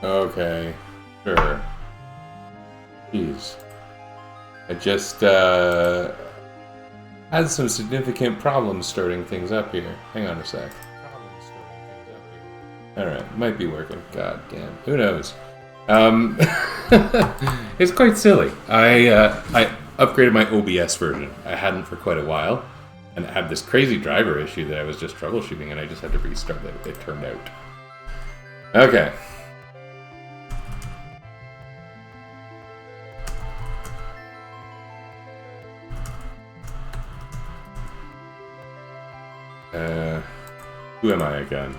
Okay, sure. Jeez. I just had some significant problems starting things up here. Hang on a sec. Alright, might be working. God damn. Who knows? It's quite silly. I upgraded my OBS version. I hadn't for quite a while. And I had this crazy driver issue that I was just troubleshooting, and I just had to restart it, it turned out. Okay. Who am I again?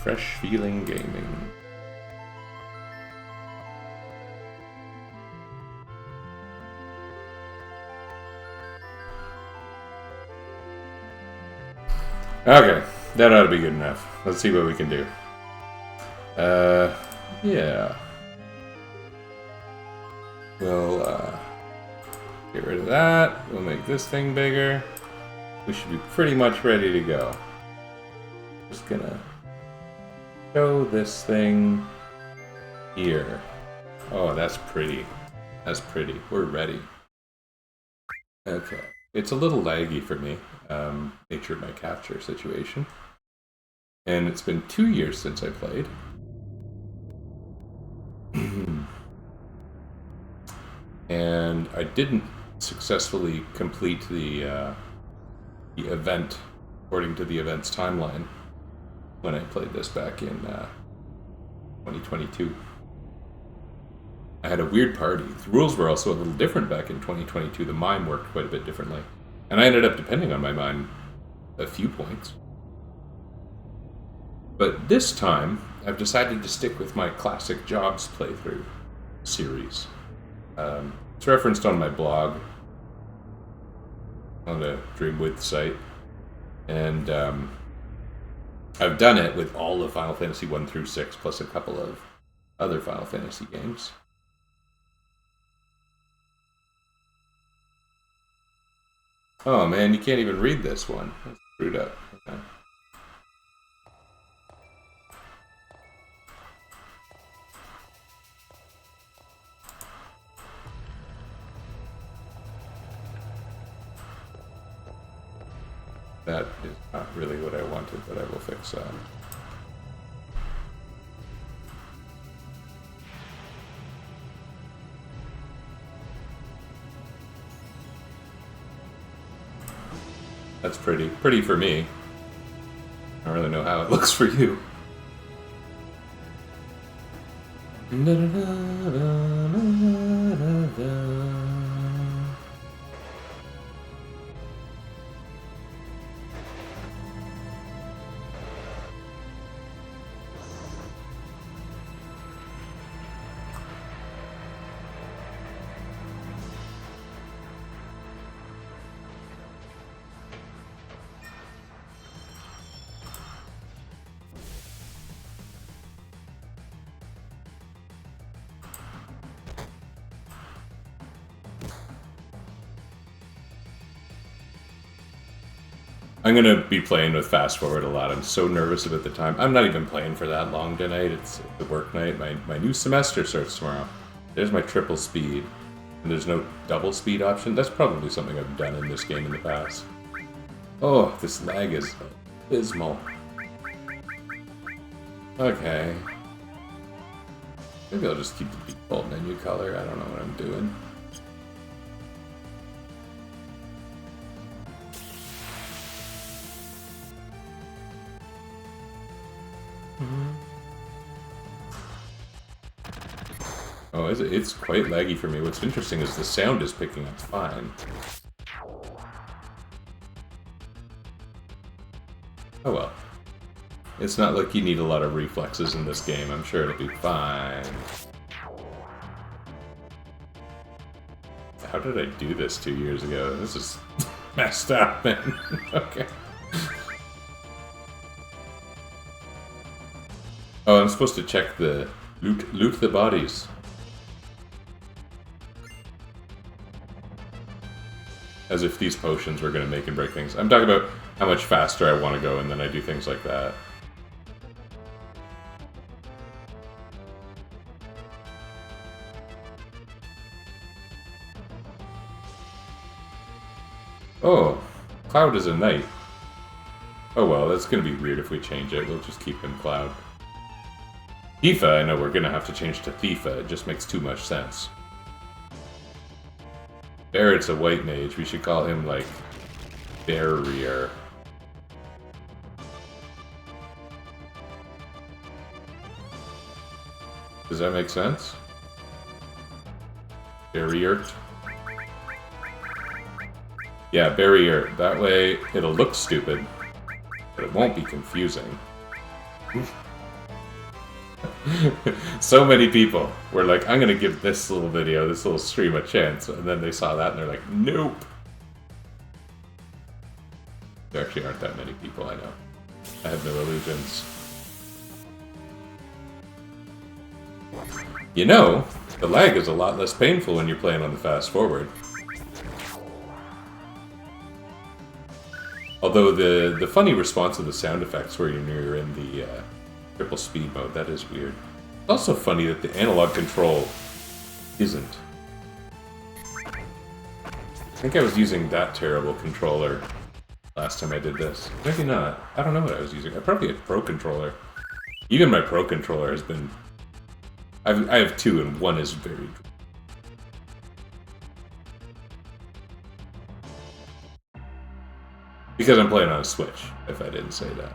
Fresh Feeling Gaming. Okay, that ought to be good enough. Let's see what we can do. Yeah. We'll, get rid of that. We'll make this thing bigger. We should be pretty much ready to go. Just gonna show this thing here. Oh, that's pretty. That's pretty. We're ready. Okay. It's a little laggy for me. Nature of my capture situation. And it's been 2 years since I played. And I didn't successfully complete the event according to the event's timeline when I played this back in 2022. I had a weird party. The rules were also a little different back in 2022. The mime worked quite a bit differently. And I ended up depending on my mime a few points. But this time, I've decided to stick with my classic jobs playthrough series. It's referenced on my blog on the Dreamwidth site. And I've done it with all of Final Fantasy 1 through 6, plus a couple of other Final Fantasy games. Oh man, you can't even read this one. That's screwed up. Okay. That is not really what I wanted, but I will fix that. That's pretty. Pretty for me. I don't really know how it looks for you. I'm gonna be playing with fast forward a lot. I'm so nervous about the time. I'm not even playing for that long tonight. It's the work night. My new semester starts tomorrow. There's my triple speed. And there's no double speed option. That's probably something I've done in this game in the past. Oh, this lag is abysmal. Okay. Maybe I'll just keep the default menu color. I don't know what I'm doing. Oh, it's quite laggy for me. What's interesting is the sound is picking up fine. Oh well. It's not like you need a lot of reflexes in this game. I'm sure it'll be fine. How did I do this 2 years ago? This is messed up, man. Okay. Oh, I'm supposed to check the... Loot the bodies. As if these potions were going to make and break things. I'm talking about how much faster I want to go, and then I do things like that. Oh, Cloud is a knight. Oh well, that's gonna be weird if we change it. We'll just keep him Cloud. Tifa, I know we're gonna have to change to Tifa. It just makes too much sense. Barrett's a white mage. We should call him, like, Barrier. Does that make sense? Barrier. Yeah, Barrier. That way, it'll look stupid, but it won't be confusing. So many people were like, I'm gonna give this little video, this little stream a chance, and then they saw that and they're like, nope. There actually aren't that many people, I know. I have no illusions. You know, the lag is a lot less painful when you're playing on the fast forward. Although the funny response of the sound effects where you're in the triple speed mode, that is weird. It's also funny that the analog control isn't. I think I was using that terrible controller last time I did this. Maybe not. I don't know what I was using. I probably had Pro Controller. Even my Pro Controller has been... I have two, and one is very... Because I'm playing on a Switch, if I didn't say that.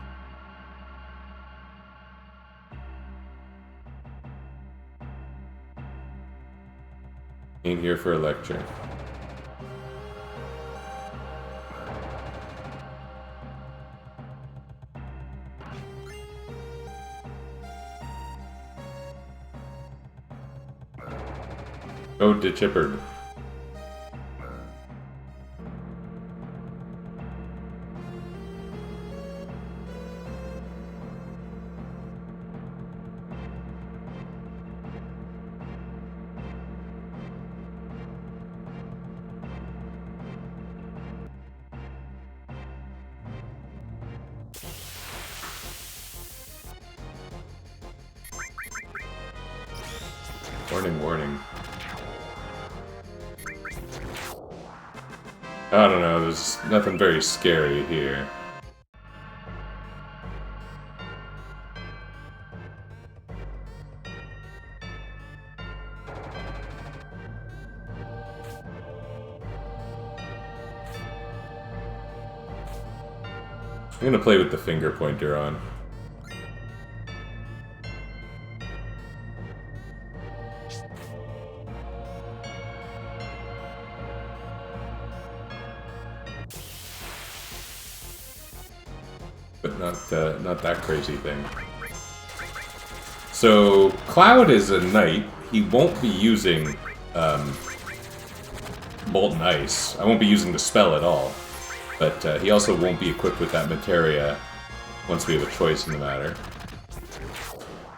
Ain't here for a lecture. Go to Chipper. Warning, warning. I don't know, there's nothing very scary here. I'm gonna play with the finger pointer on. But not that crazy thing. So, Cloud is a knight. He won't be using Molten Ice. I won't be using the spell at all. But he also won't be equipped with that materia once we have a choice in the matter.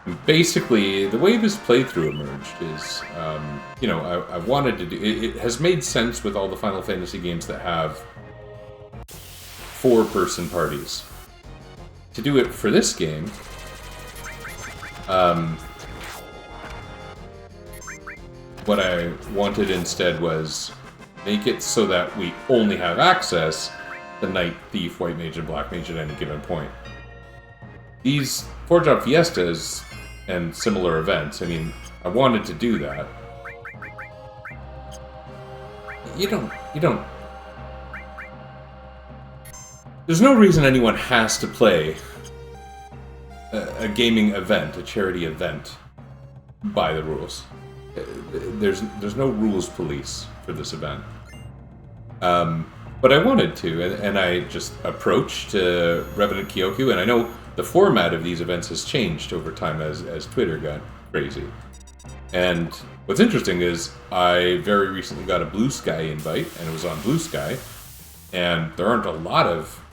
And basically, the way this playthrough emerged is, you know, I wanted to do... It has made sense with all the Final Fantasy games that have four-person parties. To do it for this game, what I wanted instead was make it so that we only have access to Knight, Thief, White Mage, and Black Mage at any given point. These 4-job fiestas and similar events, I mean, I wanted to do that. You don't... There's no reason anyone has to play a gaming event, a charity event, by the rules. There's no rules police for this event. But I wanted to, and I just approached Revenant Kyoku, and I know the format of these events has changed over time as Twitter got crazy. And what's interesting is I very recently got a Blue Sky invite, and it was on Blue Sky, and there aren't a lot of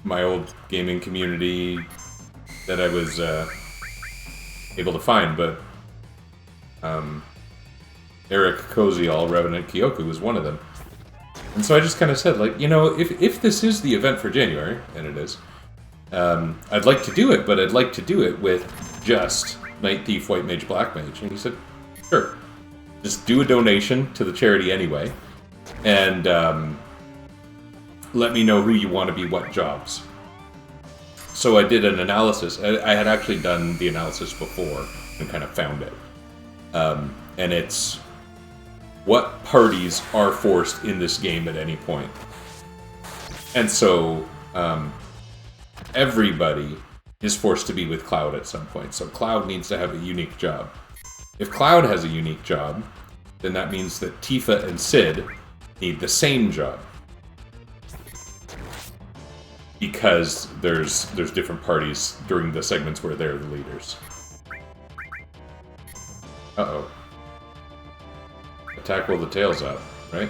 my old gaming community that I was able to find, but Eric Kozial, Revenant Kyoku, was one of them. And so I just kind of said, like, you know, if this is the event for January, and it is, I'd like to do it, but I'd like to do it with just Knight, Thief, White Mage, Black Mage. And he said, sure. Just do a donation to the charity anyway. And let me know who you want to be what jobs. So I did an analysis. I had actually done the analysis before and kind of found it. And it's what parties are forced in this game at any point. And so everybody is forced to be with Cloud at some point. So Cloud needs to have a unique job. If Cloud has a unique job, then that means that Tifa and Sid need the same job. Because there's different parties during the segments where they're the leaders. Uh-oh. Attack while the tail's up, right?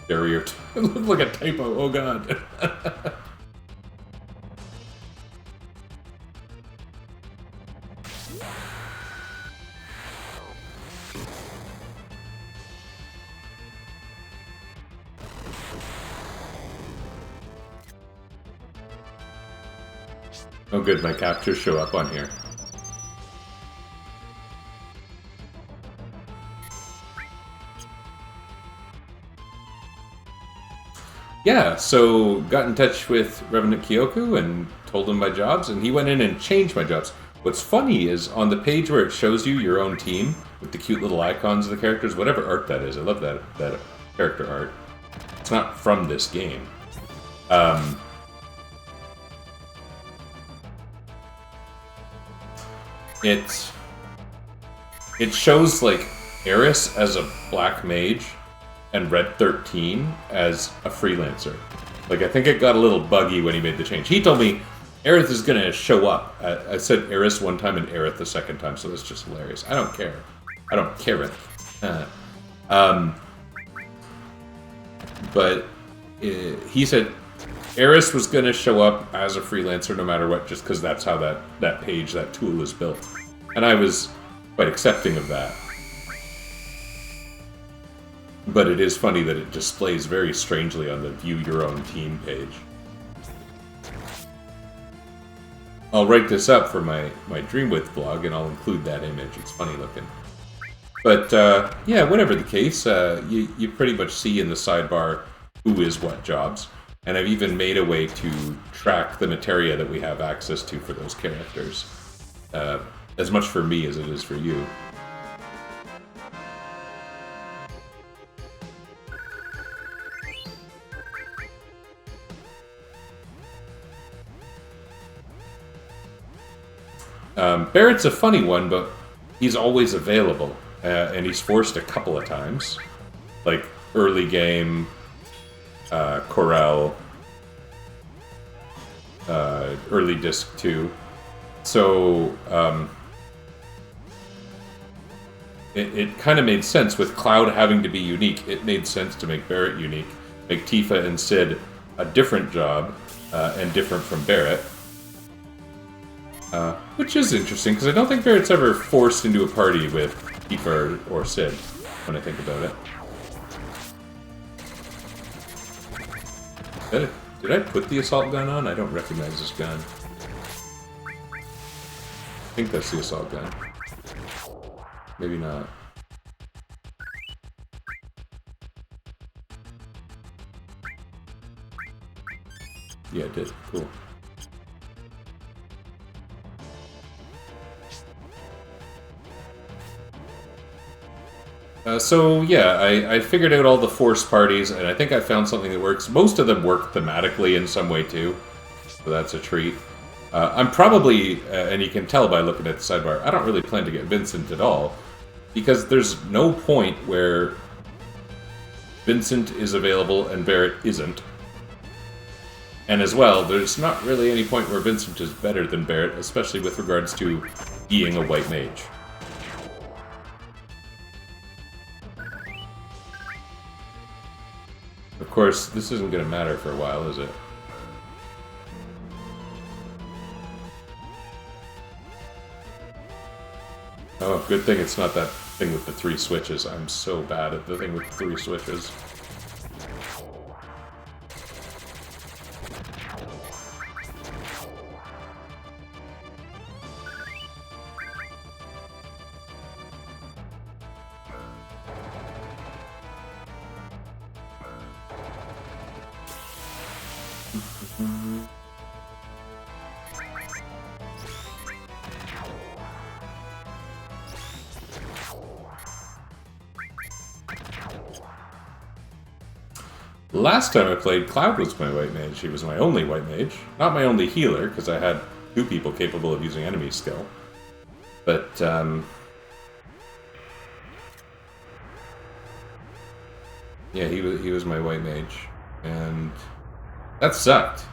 Barrier. Look at typo, oh god. Oh good, my captures show up on here. Yeah, so got in touch with Revenant Kyoku and told him my jobs, and he went in and changed my jobs. What's funny is on the page where it shows you your own team with the cute little icons of the characters, whatever art that is, I love that character art. It's not from this game. It shows like Eris as a black mage and Red 13 as a freelancer. Like, I think it got a little buggy when he made the change. He told me Aerith is gonna show up. I said Eris one time and Aerith the second time, so that's just hilarious. I don't care. I don't care it. But he said Eris was gonna show up as a freelancer no matter what, just because that's how that page, that tool is built. And I was quite accepting of that. But it is funny that it displays very strangely on the View Your Own Team page. I'll write this up for my Dreamwidth vlog, and I'll include that image. It's funny looking. But, yeah, whatever the case, you pretty much see in the sidebar who is what jobs. And I've even made a way to track the materia that we have access to for those characters. As much for me as it is for you. Barrett's a funny one, but he's always available, and he's forced a couple of times. Like, early game, Corel, early disc 2. So, it kind of made sense with Cloud having to be unique. It made sense to make Barrett unique. Make Tifa and Sid a different job, and different from Barrett. Which is interesting, because I don't think Barrett's ever forced into a party with Tifa or Sid, when I think about it. Did I put the assault gun on? I don't recognize this gun. I think that's the assault gun. Maybe not. Yeah, it did. Cool. So yeah, I figured out all the forced parties, and I think I found something that works. Most of them work thematically in some way too, so that's a treat. I'm probably, and you can tell by looking at the sidebar, I don't really plan to get Vincent at all, because there's no point where Vincent is available and Barrett isn't. And as well, there's not really any point where Vincent is better than Barrett, especially with regards to being a white mage. Of course, this isn't going to matter for a while, is it? Oh, good thing it's not that thing with the 3 switches. I'm so bad at the thing with the 3 switches. Last time I played, Cloud was my white mage. She was my only white mage. Not my only healer, because I had 2 people capable of using enemy skill. But, yeah, he was my white mage. And that sucked.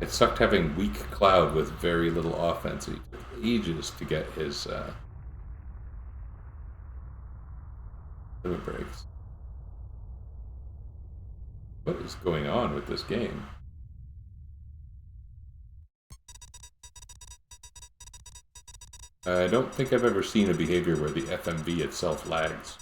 It sucked having weak Cloud with very little offense. He took ages to get his limit breaks. What is going on with this game? I don't think I've ever seen a behavior where the FMV itself lags.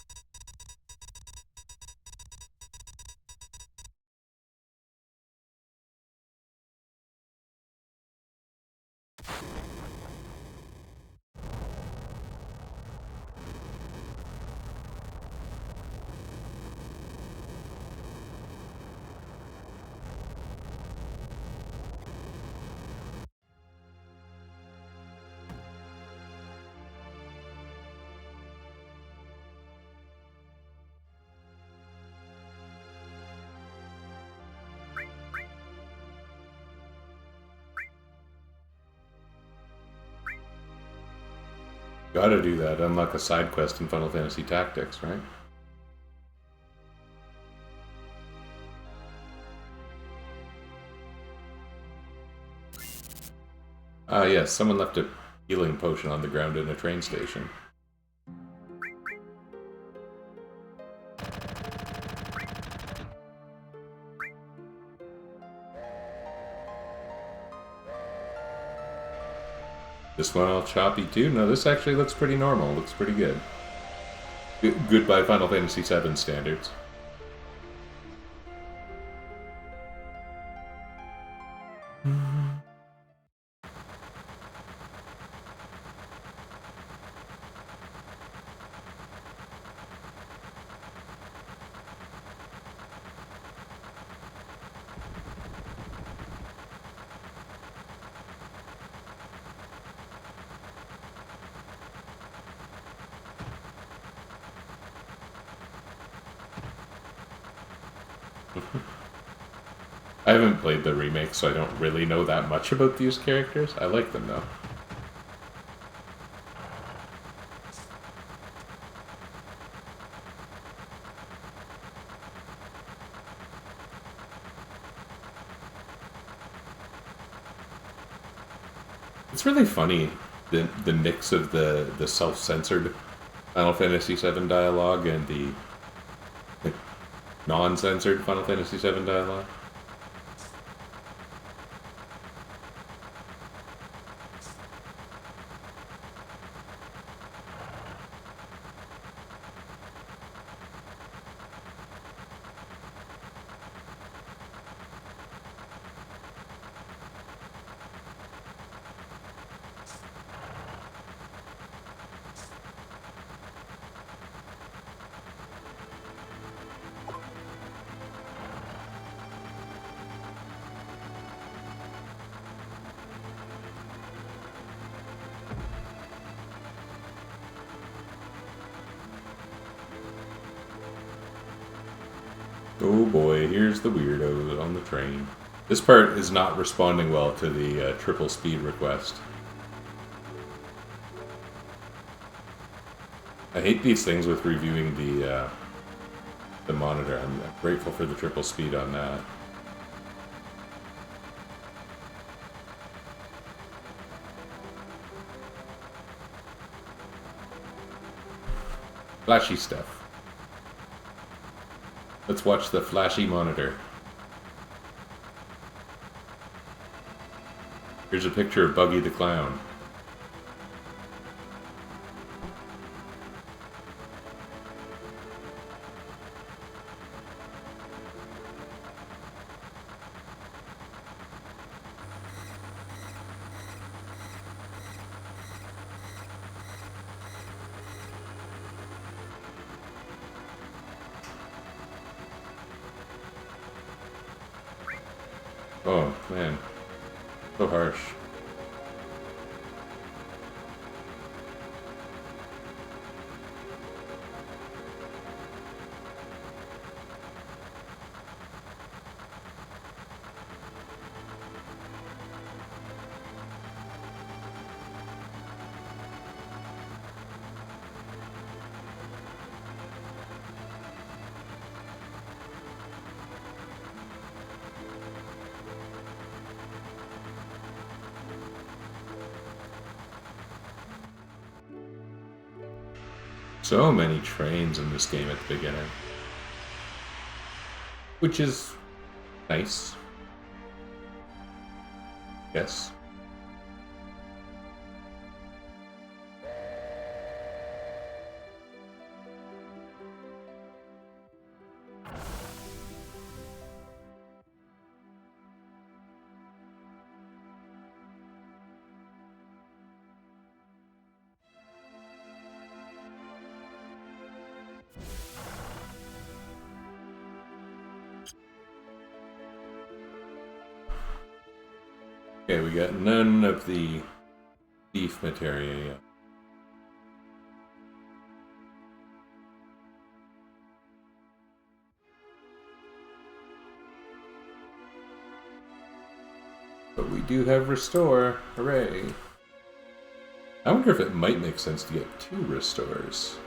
Gotta do that. Unlock a side quest in Final Fantasy Tactics, right? Ah, yes. Someone left a healing potion on the ground in a train station. This one all choppy too? No, this actually looks pretty normal. Looks pretty good. Good by Final Fantasy VII standards. I haven't played the remake, so I don't really know that much about these characters. I like them, though. It's really funny, the mix of the self-censored Final Fantasy VII dialogue and the non-censored Final Fantasy VII dialogue. Oh boy, here's the weirdo on the train. This part is not responding well to the triple speed request. I hate these things with reviewing the monitor. I'm grateful for the triple speed on that. Flashy stuff. Let's watch the flashy monitor. Here's a picture of Buggy the Clown. Oh, man. So harsh. So many trains in this game at the beginning. Which is nice. Yes. Okay, we got none of the beef materia yet. But we do have restore. Hooray. I wonder if it might make sense to get 2 restores.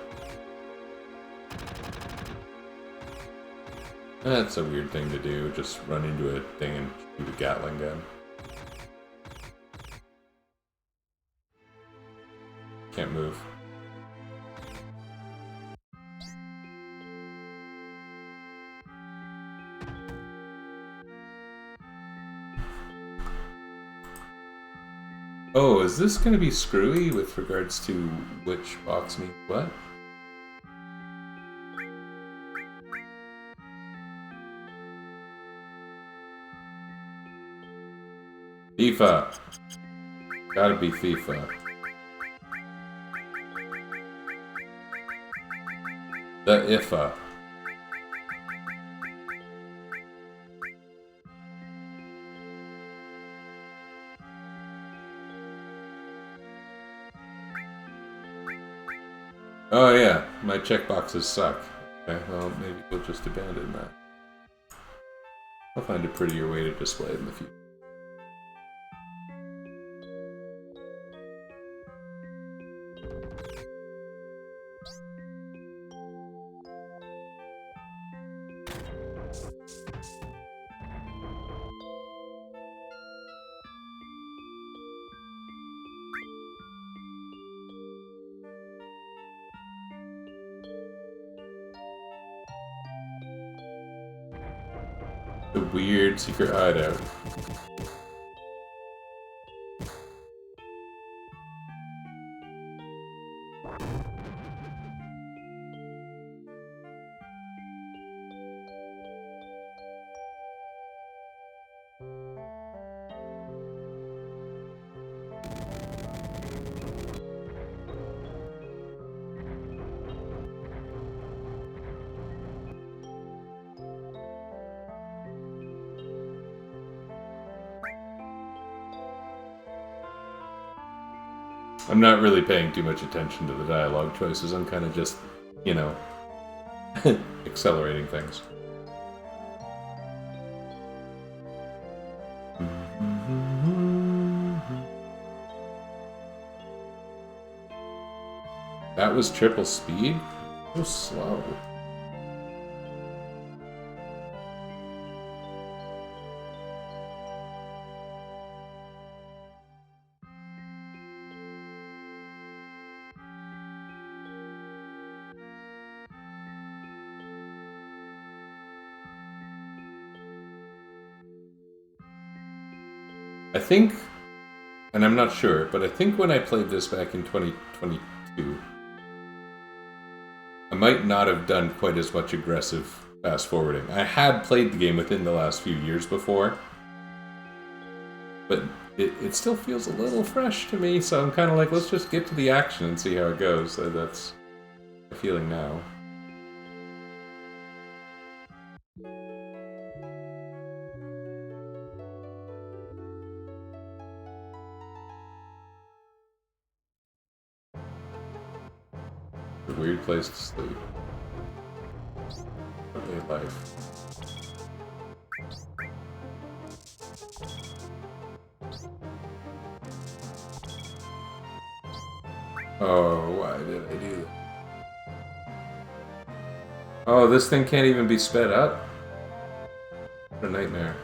That's a weird thing to do, just run into a thing and shoot a Gatling gun. Can't move. Oh, is this going to be screwy with regards to which box means what? FIFA. Gotta be FIFA. The IFA. Oh yeah, my checkboxes suck. Okay, well maybe we'll just abandon that. I'll find a prettier way to display it in the future. The weird secret hideout. I'm not really paying too much attention to the dialogue choices. I'm kind of just, you know, accelerating things. That was triple speed? So slow. I think, and I'm not sure, but I think when I played this back in 2022, I might not have done quite as much aggressive fast forwarding. I had played the game within the last few years before, but it still feels a little fresh to me, so I'm kind of like, let's just get to the action and see how it goes. So that's the feeling now. weird place to sleep. Early life. Oh, why did I do that? Oh, this thing can't even be sped up? What a nightmare.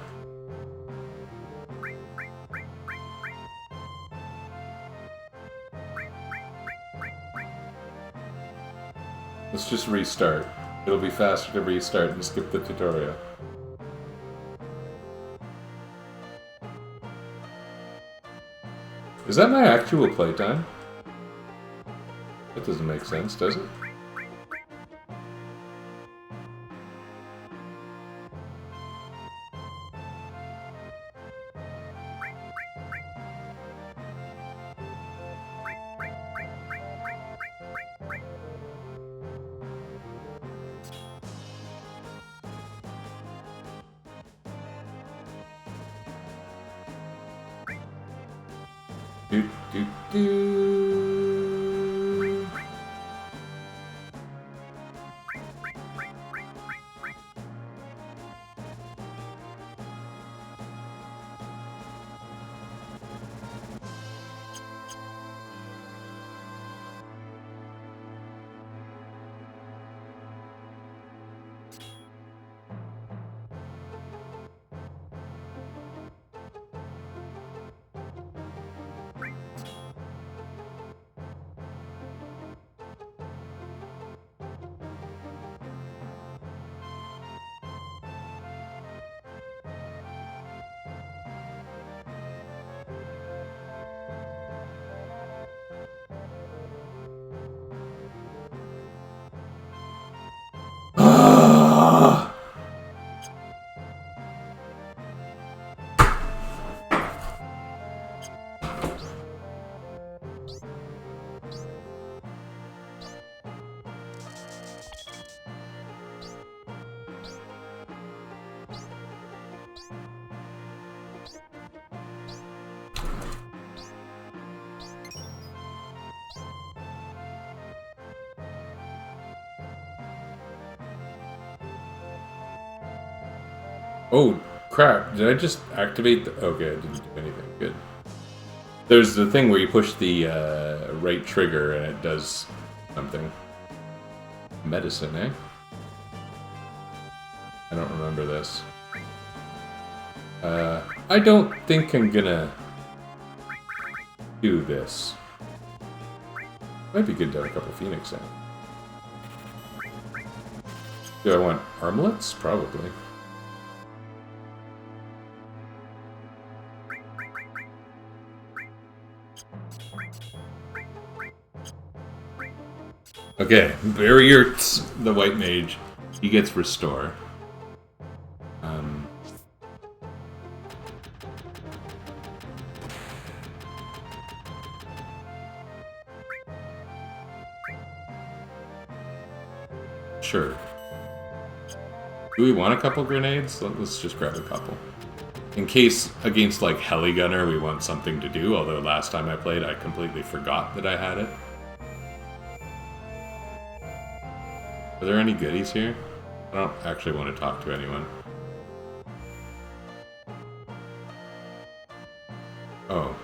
Let's just restart. It'll be faster to restart and skip the tutorial. Is that my actual playtime? That doesn't make sense, does it? Do, do, do. Oh, crap. Did I just activate the... Okay, I didn't do anything. Good. There's the thing where you push the right trigger and it does something. Medicine, eh? I don't remember this. I don't think I'm gonna do this. Might be good to have a couple Phoenix in. Do I want armlets? Probably. Okay, Barrier, the white mage, he gets restore. Sure. Do we want a couple grenades? Let's just grab a couple. In case, against like Heli Gunner, we want something to do, although last time I played, I completely forgot that I had it. Are there any goodies here? I don't actually want to talk to anyone. Oh,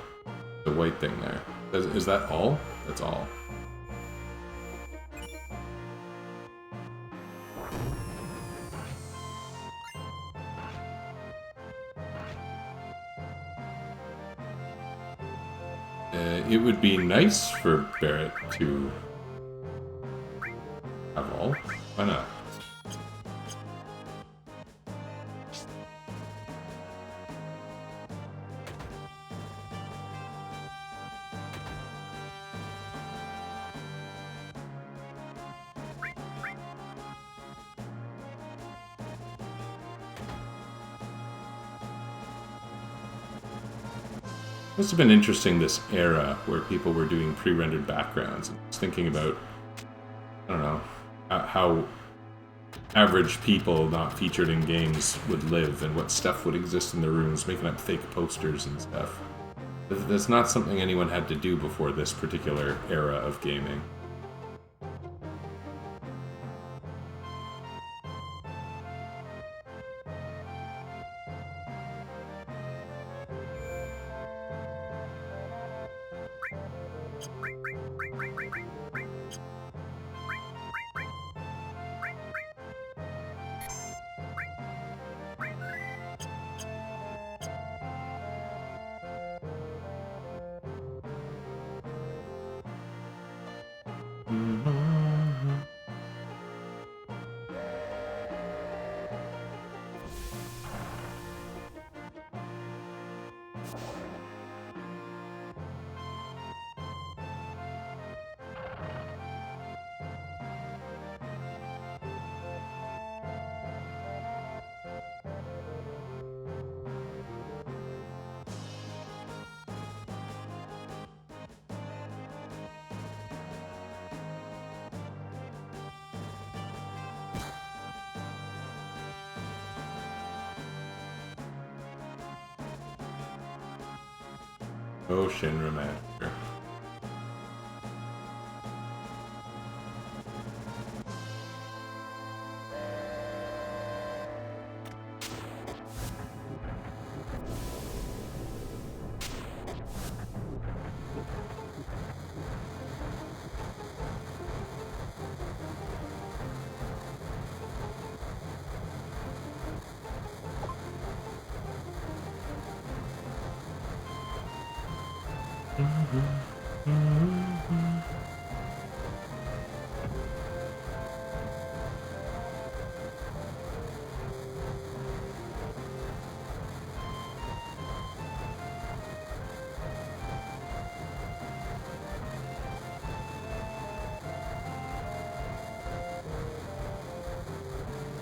the white thing there. Is that all? That's all. It would be nice for Barrett to have all. Why not? Must have been interesting, this era where people were doing pre-rendered backgrounds. I was thinking about, I don't know, how average people not featured in games would live and what stuff would exist in their rooms, making up fake posters and stuff. That's not something anyone had to do before this particular era of gaming. Oh, Shinra Master.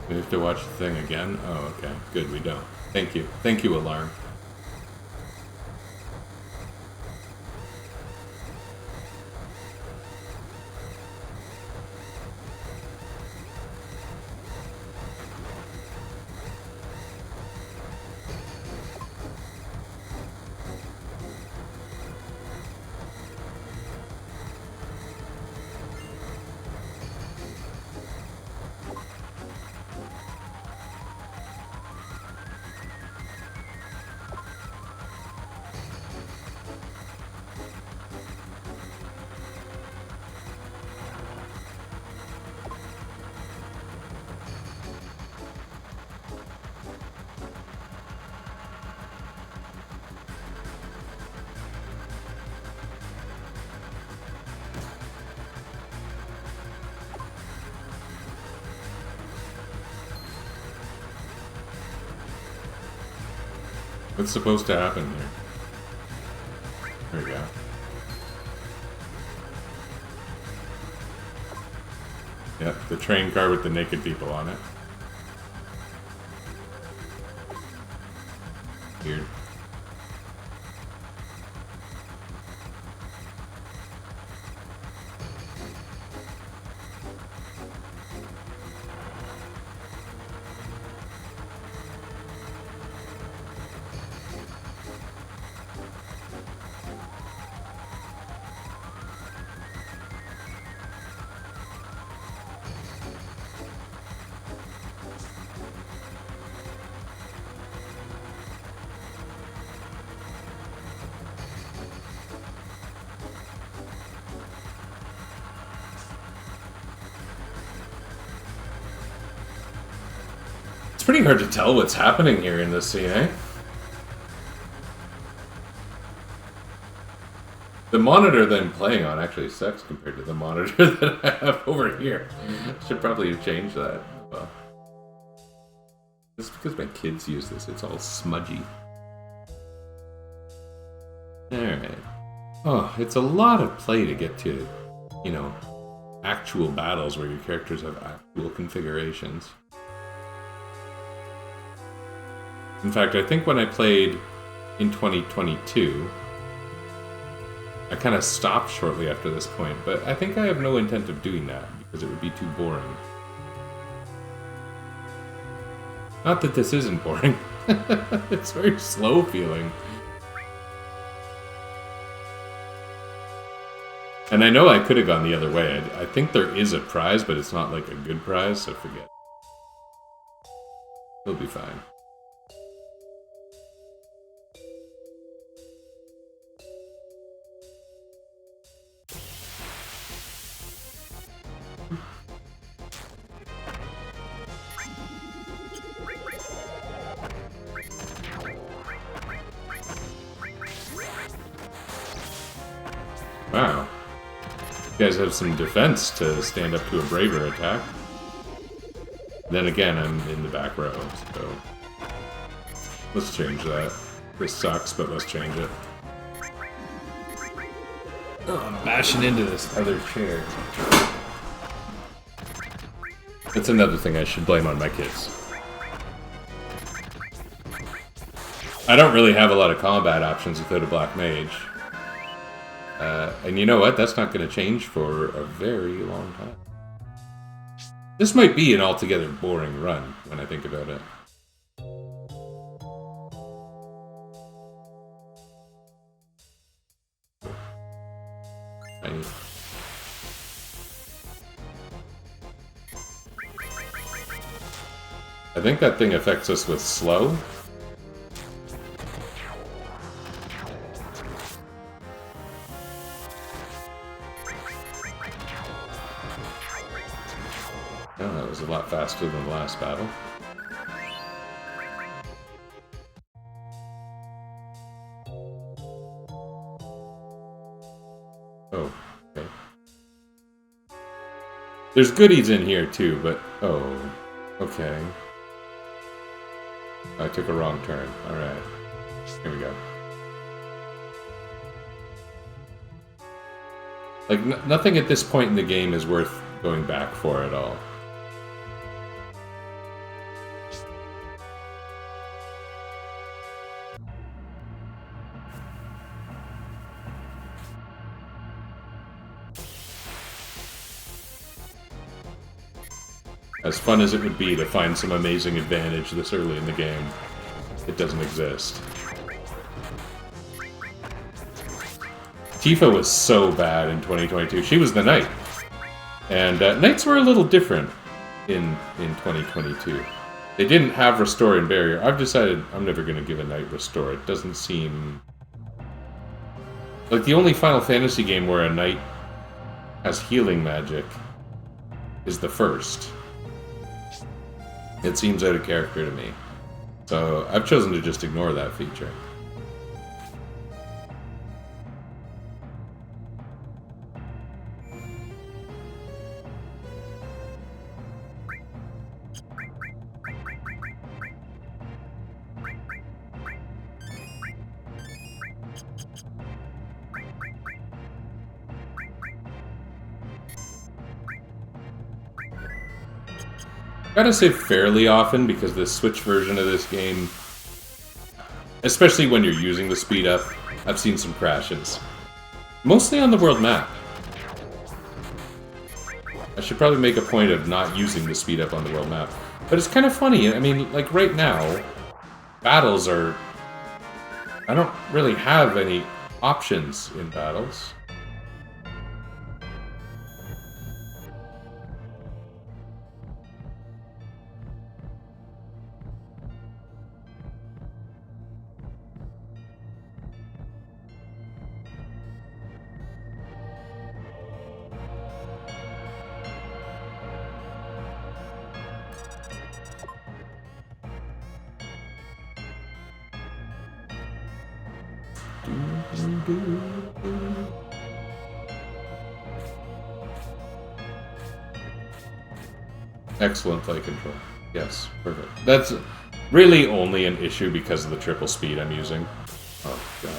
We have to watch the thing again? Oh, okay. Good, we don't. Thank you. Thank you, Alarm. What's supposed to happen here? There we go. Yep, the train car with the naked people on it. Weird. It's pretty hard to tell what's happening here in this scene, eh? The monitor that I'm playing on actually sucks compared to the monitor that I have over here. Should probably have changed that. Well, it's because my kids use this. It's all smudgy. Alright. Oh, it's a lot of play to get to, you know, actual battles where your characters have actual configurations. In fact, I think when I played in 2022, I kind of stopped shortly after this point, but I think I have no intent of doing that because it would be too boring. Not that this isn't boring. It's very slow feeling. And I know I could have gone the other way. I think there is a prize, but it's not like a good prize, so forget it. It'll be fine. Wow. You guys have some defense to stand up to a braver attack. Then again, I'm in the back row, so... let's change that. This sucks, but let's change it. Oh, I'm bashing into this other chair. That's another thing I should blame on my kids. I don't really have a lot of combat options without a black mage. And you know what? That's not going to change for a very long time. This might be an altogether boring run, when I think about it. right. I think that thing affects us with slow. Oh, that was a lot faster than the last battle. Oh, okay. There's goodies in here too, but... Oh, okay. I took a wrong turn. Alright. Here we go. Like, nothing at this point in the game is worth going back for at all. As fun as it would be to find some amazing advantage this early in the game, it doesn't exist. Tifa was so bad in 2022. She was the knight. And knights were a little different in 2022. They didn't have Restore and Barrier. I've decided I'm never going to give a knight Restore. It doesn't seem... Like, the only Final Fantasy game where a knight has healing magic is the first. It seems out of character to me. So I've chosen to just ignore that feature. Gotta say fairly often, because the Switch version of this game, especially when you're using the speed up, I've seen some crashes. Mostly on the world map. I should probably make a point of not using the speed up on the world map. But it's kind of funny, I mean, like right now, battles are... I don't really have any options in battles. Excellent play control. Yes, perfect. That's really only an issue because of the triple speed I'm using. Oh, God.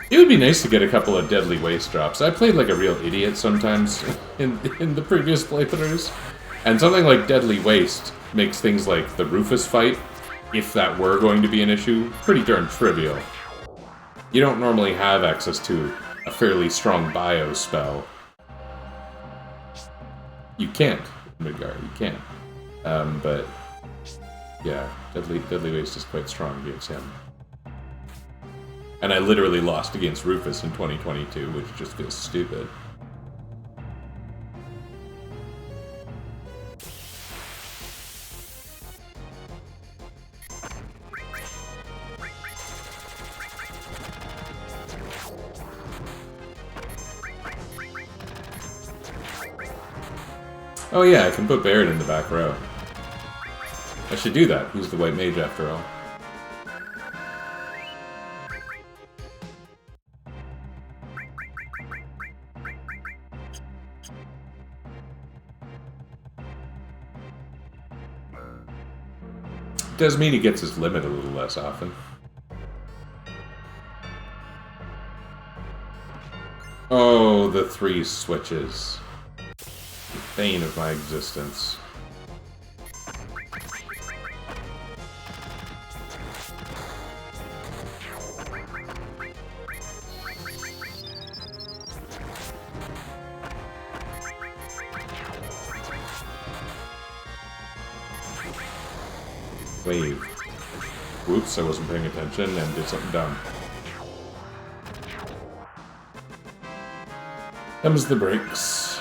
It would be nice to get a couple of Deadly Waste drops. I played like a real idiot sometimes in the previous playthroughs. And something like Deadly Waste makes things like the Rufus fight, if that were going to be an issue, pretty darn trivial. You don't normally have access to a fairly strong bio spell. You can't, Midgar, you can't. But, yeah, Deadly Waste is quite strong against him. And I literally lost against Rufus in 2022, which just feels stupid. Oh yeah, I can put Barrett in the back row. I should do that. He's the white mage after all. Does mean he gets his limit a little less often. Oh, the 3 switches. The bane of my existence. Wave. Whoops, I wasn't paying attention and did something dumb. Comes the brakes.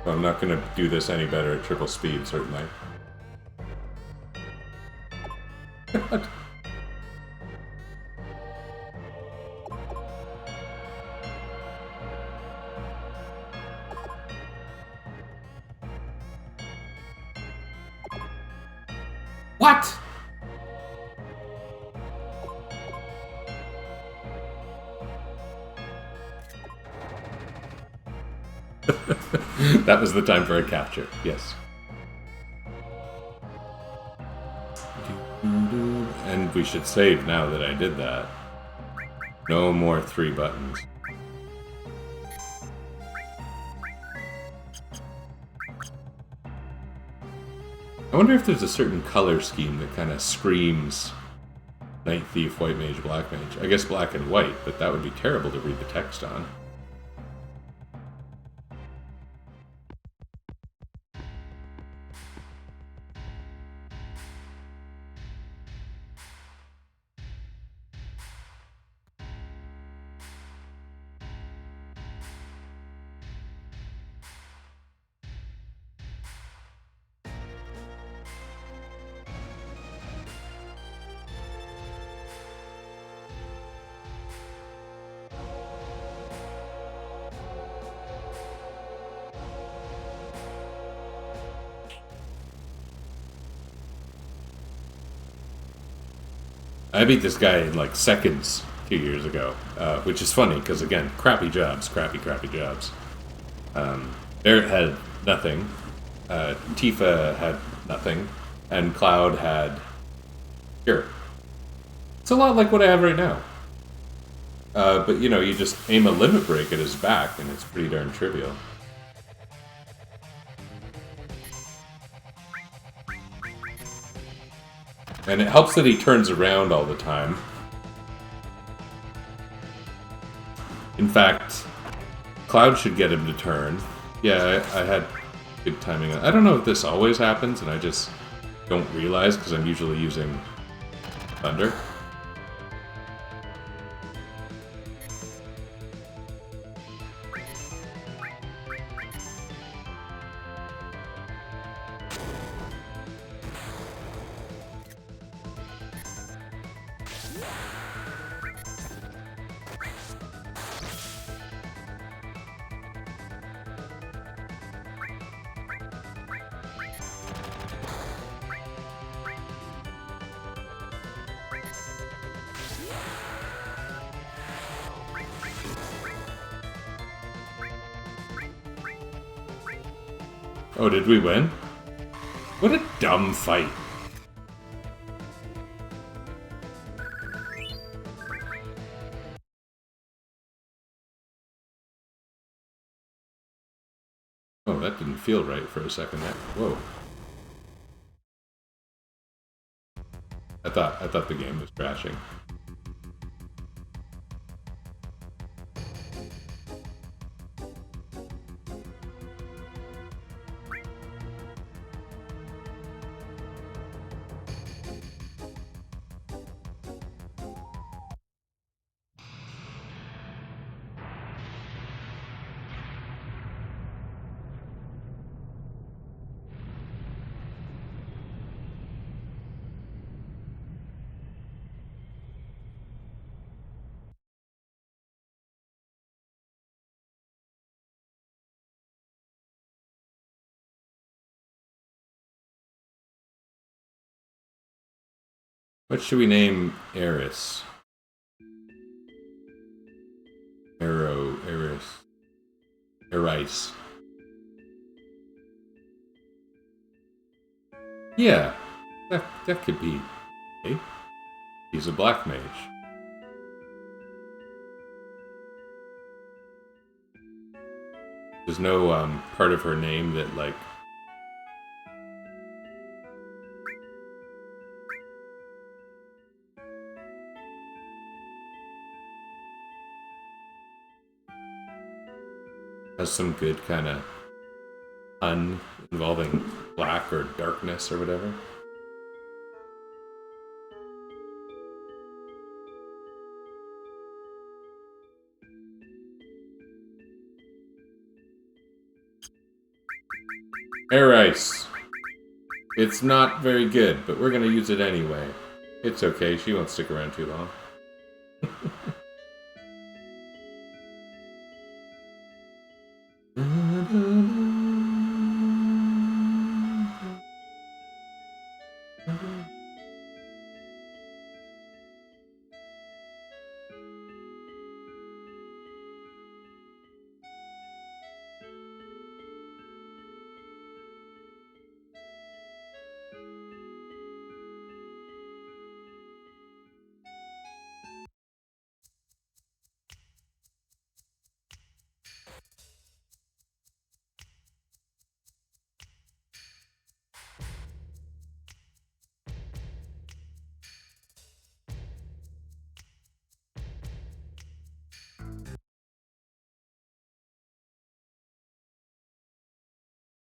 Well, I'm not going to do this any better at triple speed, certainly. What? That was the time for a capture, yes. And we should save now that I did that. No more 3 buttons. I wonder if there's a certain color scheme that kind of screams Knight, Thief, White Mage, Black Mage. I guess black and white, but that would be terrible to read the text on. I beat this guy in like seconds 2 years ago, which is funny because again, crappy jobs. Barrett had nothing, Tifa had nothing, and Cloud had Cure. It's a lot like what I have right now. But you know, you just aim a limit break at his back, and it's pretty darn trivial. And it helps that he turns around all the time. In fact, Cloud should get him to turn. Yeah, I had good timing. I don't know if this always happens, and I just don't realize because I'm usually using Thunder. Oh, did we win? What a dumb fight. Oh, that didn't feel right for a second there. Whoa. I thought the game was crashing. What should we name Eris? Eris. Yeah, that could be. Okay. He's a black mage. There's no part of her name that like has some good kind of pun involving black or darkness or whatever. Air ice. It's not very good, but we're gonna use it anyway. It's okay, she won't stick around too long.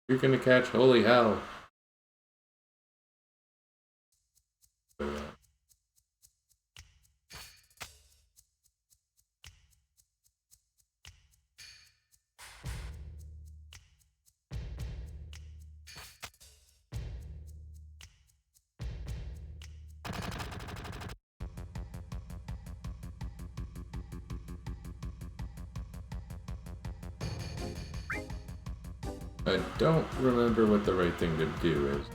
You're gonna catch holy hell. I don't remember what the right thing to do is.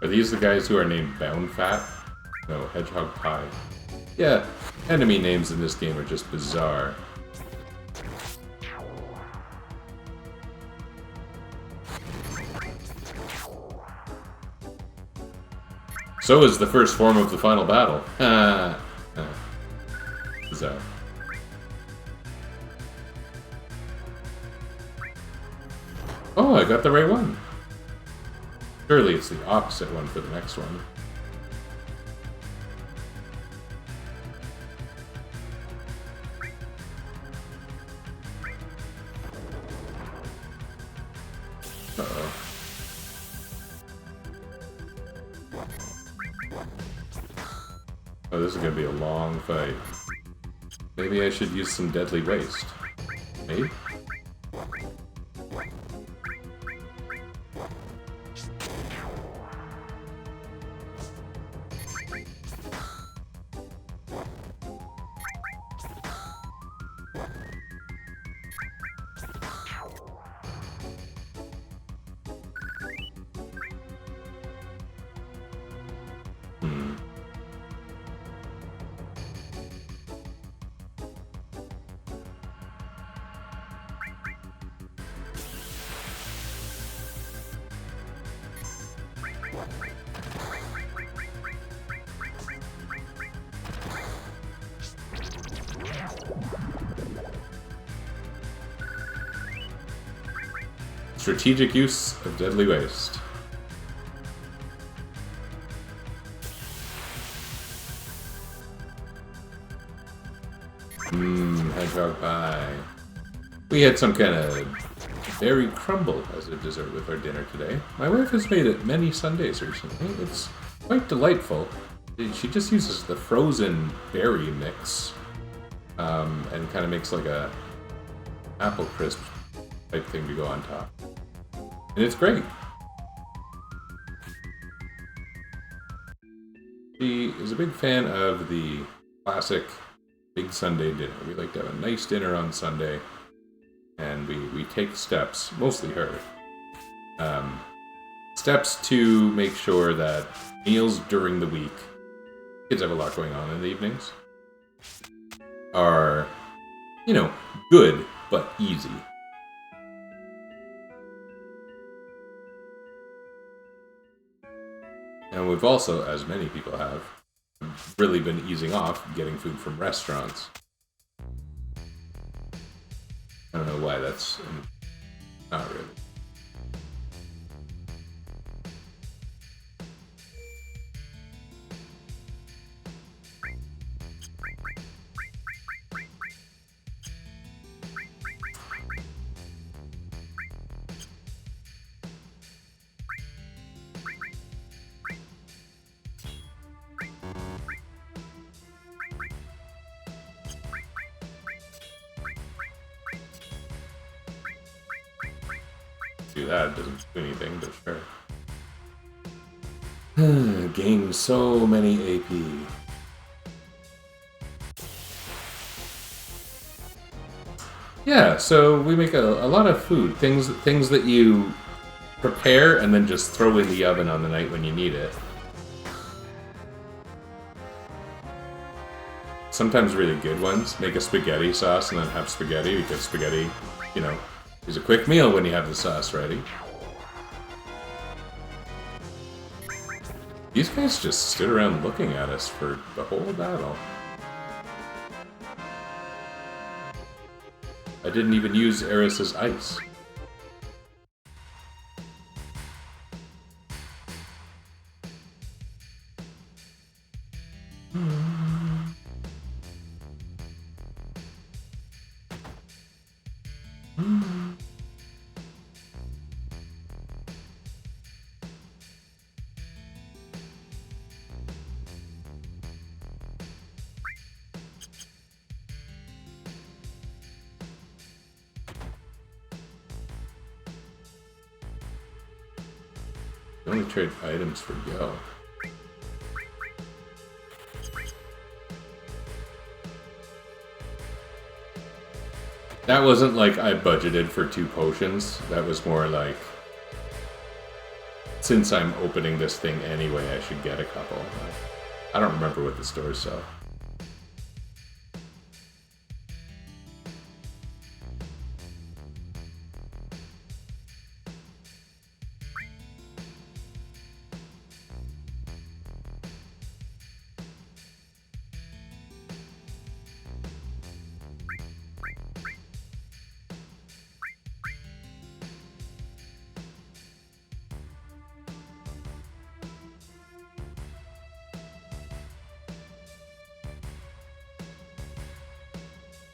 Are these the guys who are named Bound Fat? No, Hedgehog Pie. Yeah, enemy names in this game are just bizarre. So is the first form of the final battle. Bizarre. Oh, I got the right one. Surely it's the opposite one for the next one. Uh-oh. Oh, this is gonna be a long fight. Maybe I should use some deadly waste. Maybe? Strategic use of deadly waste. Hedgehog pie. We had some kind of berry crumble as a dessert with our dinner today. My wife has made it many Sundays recently. It's quite delightful. She just uses the frozen berry mix and kind of makes like a apple crisp type thing to go on top. And it's great. She is a big fan of the classic big Sunday dinner. We like to have a nice dinner on Sunday, and we take steps, mostly her, steps to make sure that meals during the week, kids have a lot going on in the evenings, are, you know, good but easy. And we've also, as many people have, really been easing off getting food from restaurants. I don't know why that's not really. do that. It doesn't do anything, but sure. Gain so many AP. Yeah, so we make a lot of food. Things that you prepare and then just throw in the oven on the night when you need it. Sometimes really good ones. Make a spaghetti sauce and then have spaghetti, because spaghetti, you know, is a quick meal when you have the sauce ready. These guys just stood around looking at us for the whole battle. I didn't even use Eris's ice. You only trade items for go. That wasn't like I budgeted for 2 potions. That was more like, since I'm opening this thing anyway, I should get a couple. I don't remember what the stores sell.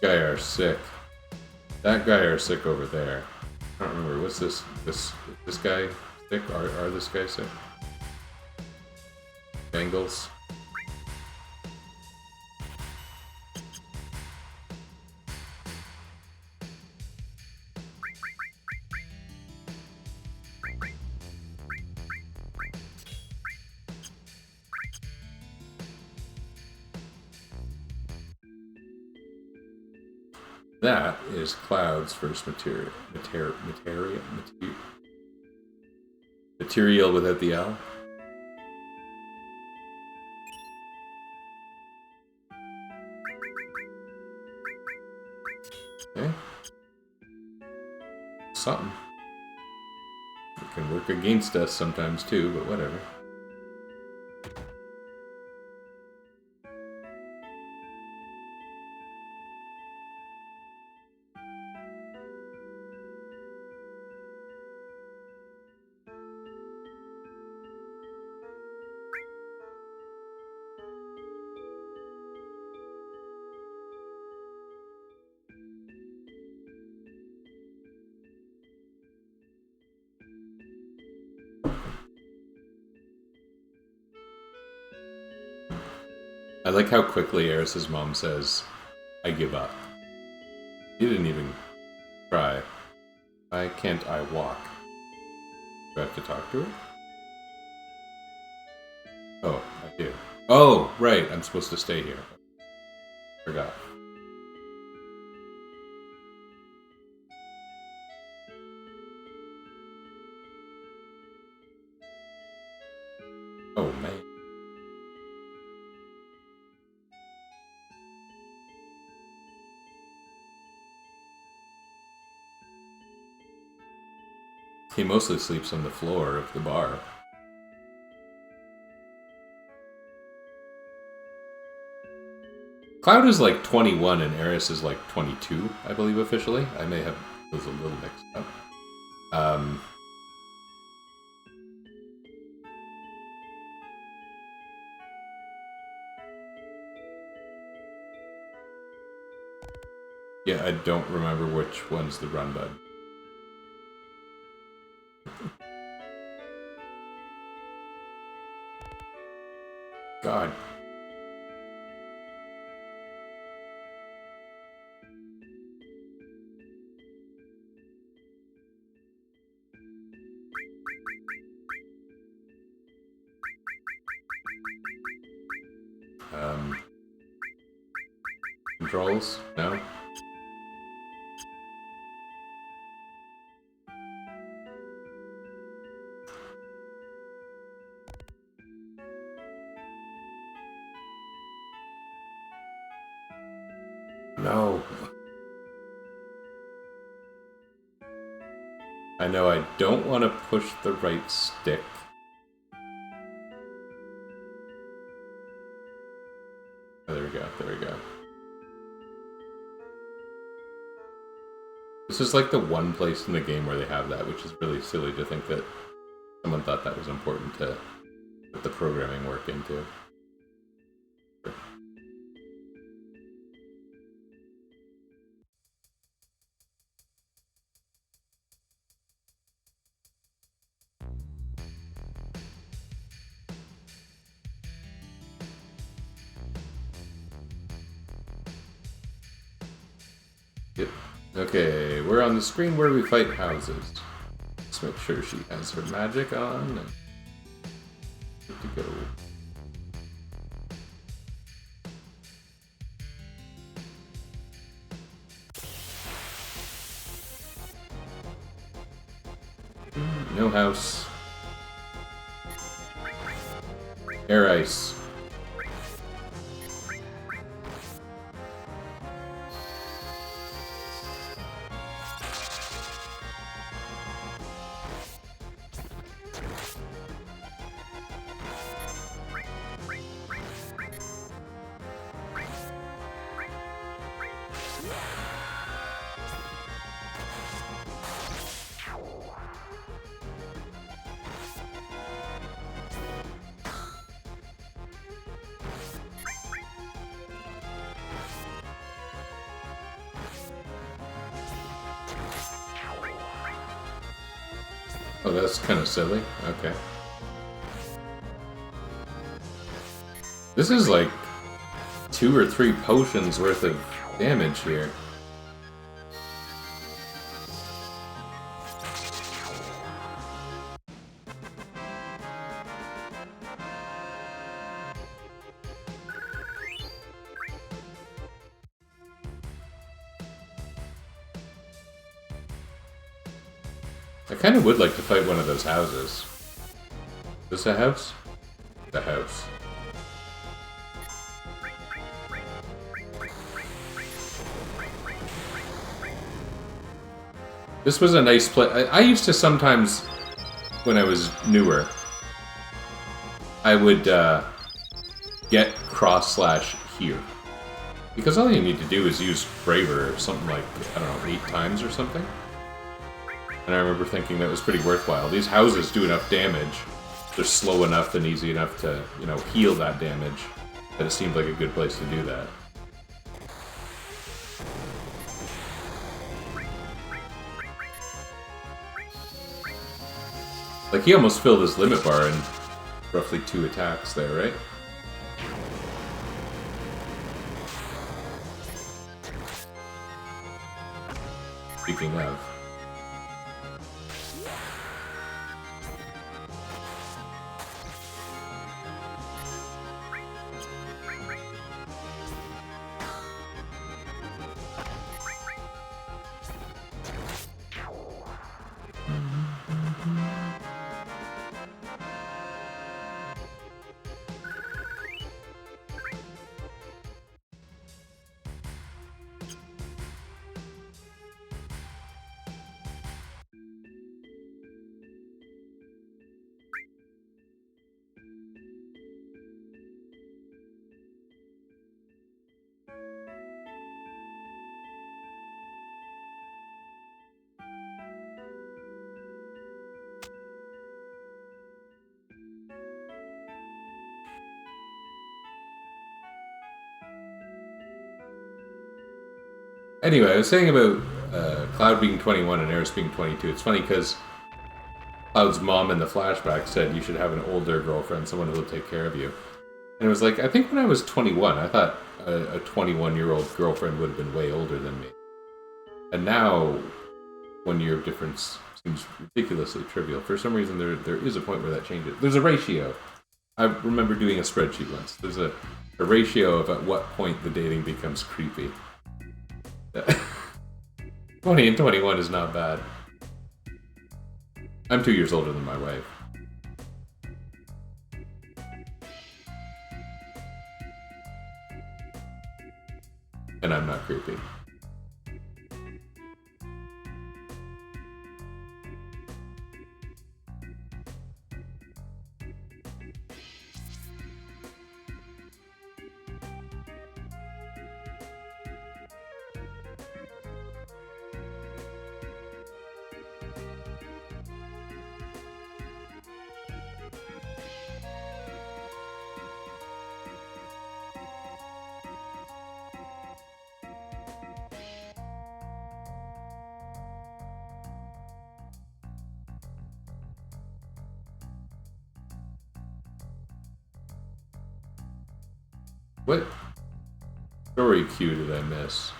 Guy are sick. That guy are sick over there. I don't remember. What's this guy sick? Are this guy sick? Bengals. That is Cloud's first material without the L. Okay. Something. It can work against us sometimes too, but whatever. I like how quickly Eris's mom says, "I give up." You didn't even try. Why can't I walk? Do I have to talk to her? Oh, I do. Oh, right, I'm supposed to stay here. Forgot. Oh, man. He mostly sleeps on the floor of the bar. Cloud is like 21 and Eris is like 22, I believe officially. I may have those a little mixed up. Yeah, I don't remember which one's the run button. God. controls? No? No. I know I don't want to push the right stick. Oh, there we go, there we go. This is like the one place in the game where they have that, which is really silly to think that someone thought that was important to put the programming work into. Yep. Okay, we're on the screen where we fight houses. Let's make sure she has her magic on. And good to go. No house. Air ice. Oh, that's kind of silly. Okay. This is like 2 or 3 potions worth of damage here. I kind of would like to fight one of those houses. Is this a house? The house. This was a nice play. I used to sometimes, when I was newer, I would get cross/slash here. Because all you need to do is use Braver or something like, I don't know, 8 times or something. And I remember thinking that was pretty worthwhile. These houses do enough damage. They're slow enough and easy enough to, you know, heal that damage. That it seemed like a good place to do that. Like, he almost filled his limit bar in roughly 2 attacks there, right? Speaking of. Anyway, I was saying about Cloud being 21 and Eris being 22. It's funny because Cloud's mom in the flashback said you should have an older girlfriend, someone who will take care of you. And it was like, I think when I was 21, I thought a 21-year-old girlfriend would have been way older than me. And now, 1 year of difference seems ridiculously trivial. For some reason, there is a point where that changes. There's a ratio. I remember doing a spreadsheet once. There's a a ratio of at what point the dating becomes creepy. 20 and 21 is not bad. I'm 2 years older than my wife. And I'm not creepy. What story cue did I miss?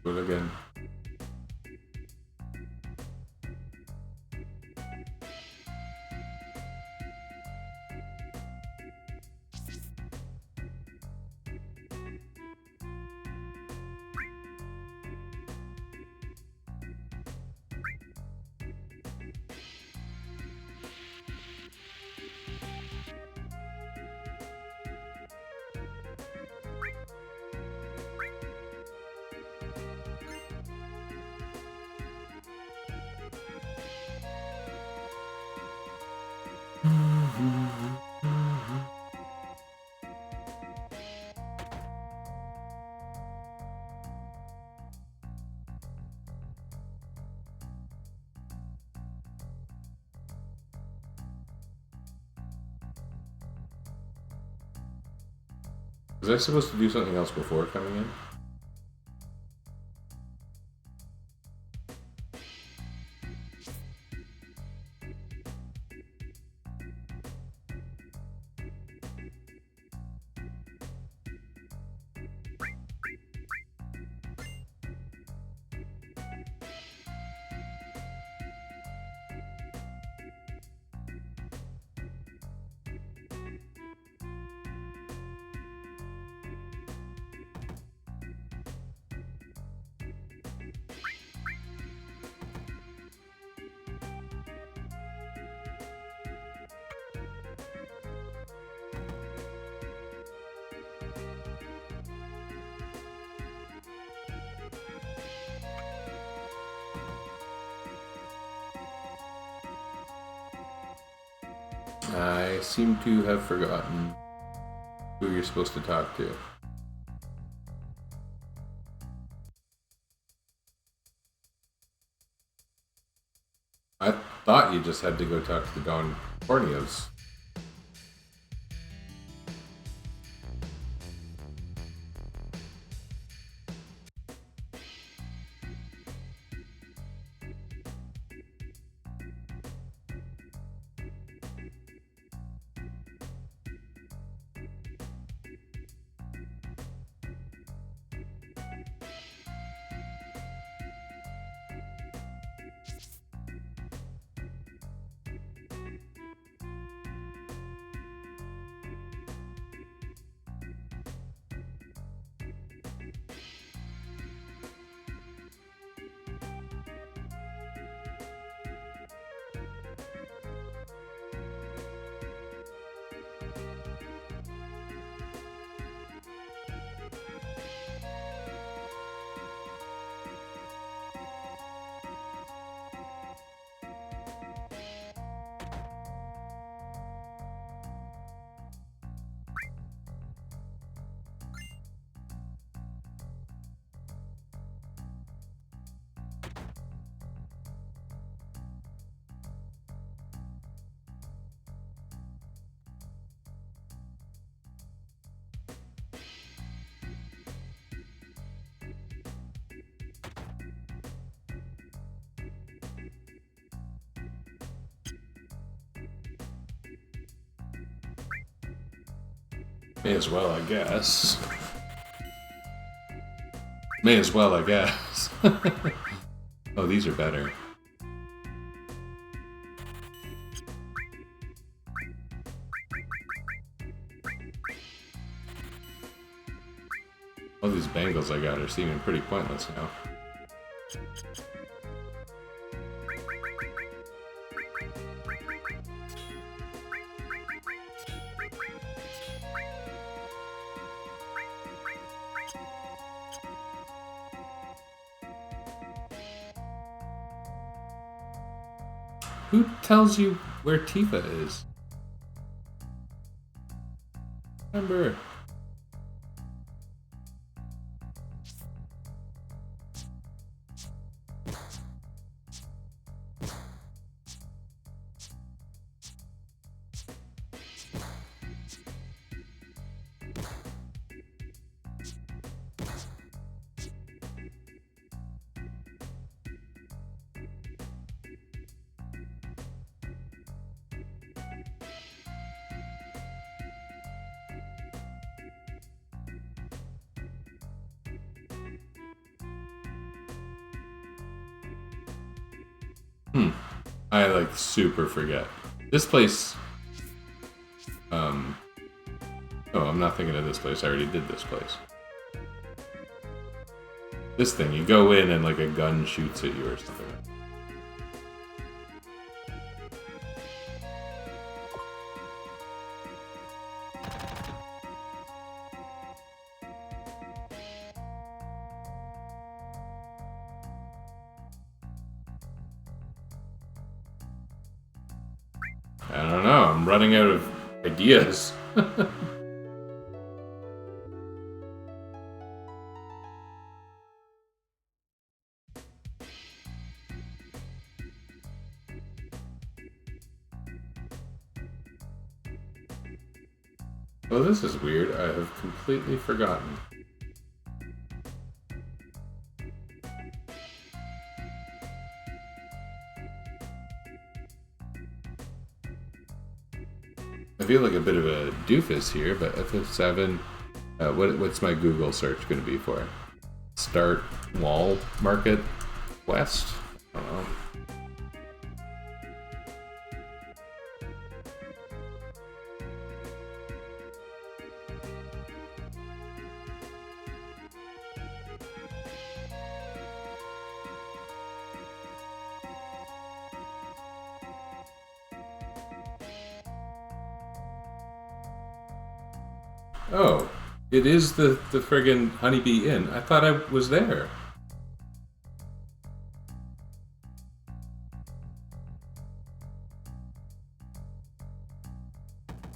Do it again. Was I supposed to do something else before coming in? I seem to have forgotten who you're supposed to talk to. I thought you just had to go talk to the Don Corneos. May as well, I guess. May as well, I guess. Oh, these are better. All these bangles I got are seeming pretty pointless now. Who tells you where Tifa is? Remember. I like super forget. This place. Oh, I'm not thinking of this place. I already did this place. This thing, you go in and like a gun shoots at you or something. I don't know, I'm running out of ideas. Well, this is weird. I have completely forgotten. I feel like a bit of a doofus here, but FF7, what's my Google search going to be for? Start wall market west? I don't know. Oh, it is the friggin' Honeybee Inn. I thought I was there.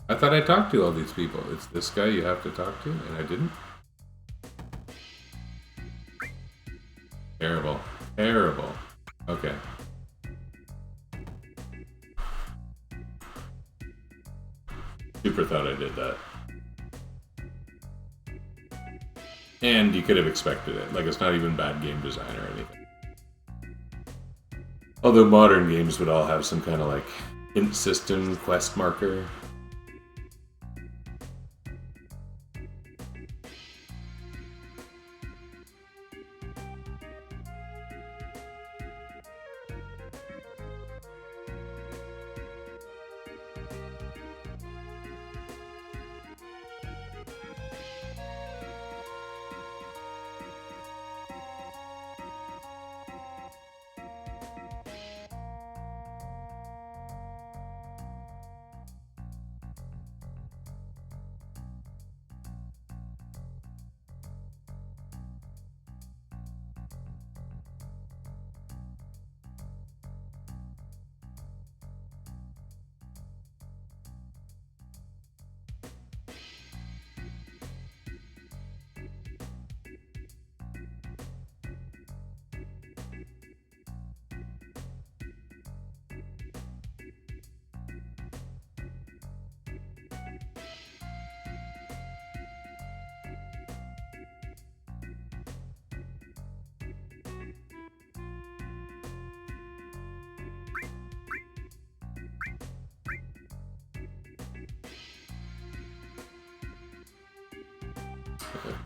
I thought I talked to all these people. It's this guy you have to talk to, and I didn't? Terrible. Terrible. Okay. Super thought I did that. And you could have expected it. Like, it's not even bad game design or anything. Although modern games would all have some kind of, like, hint system, quest marker.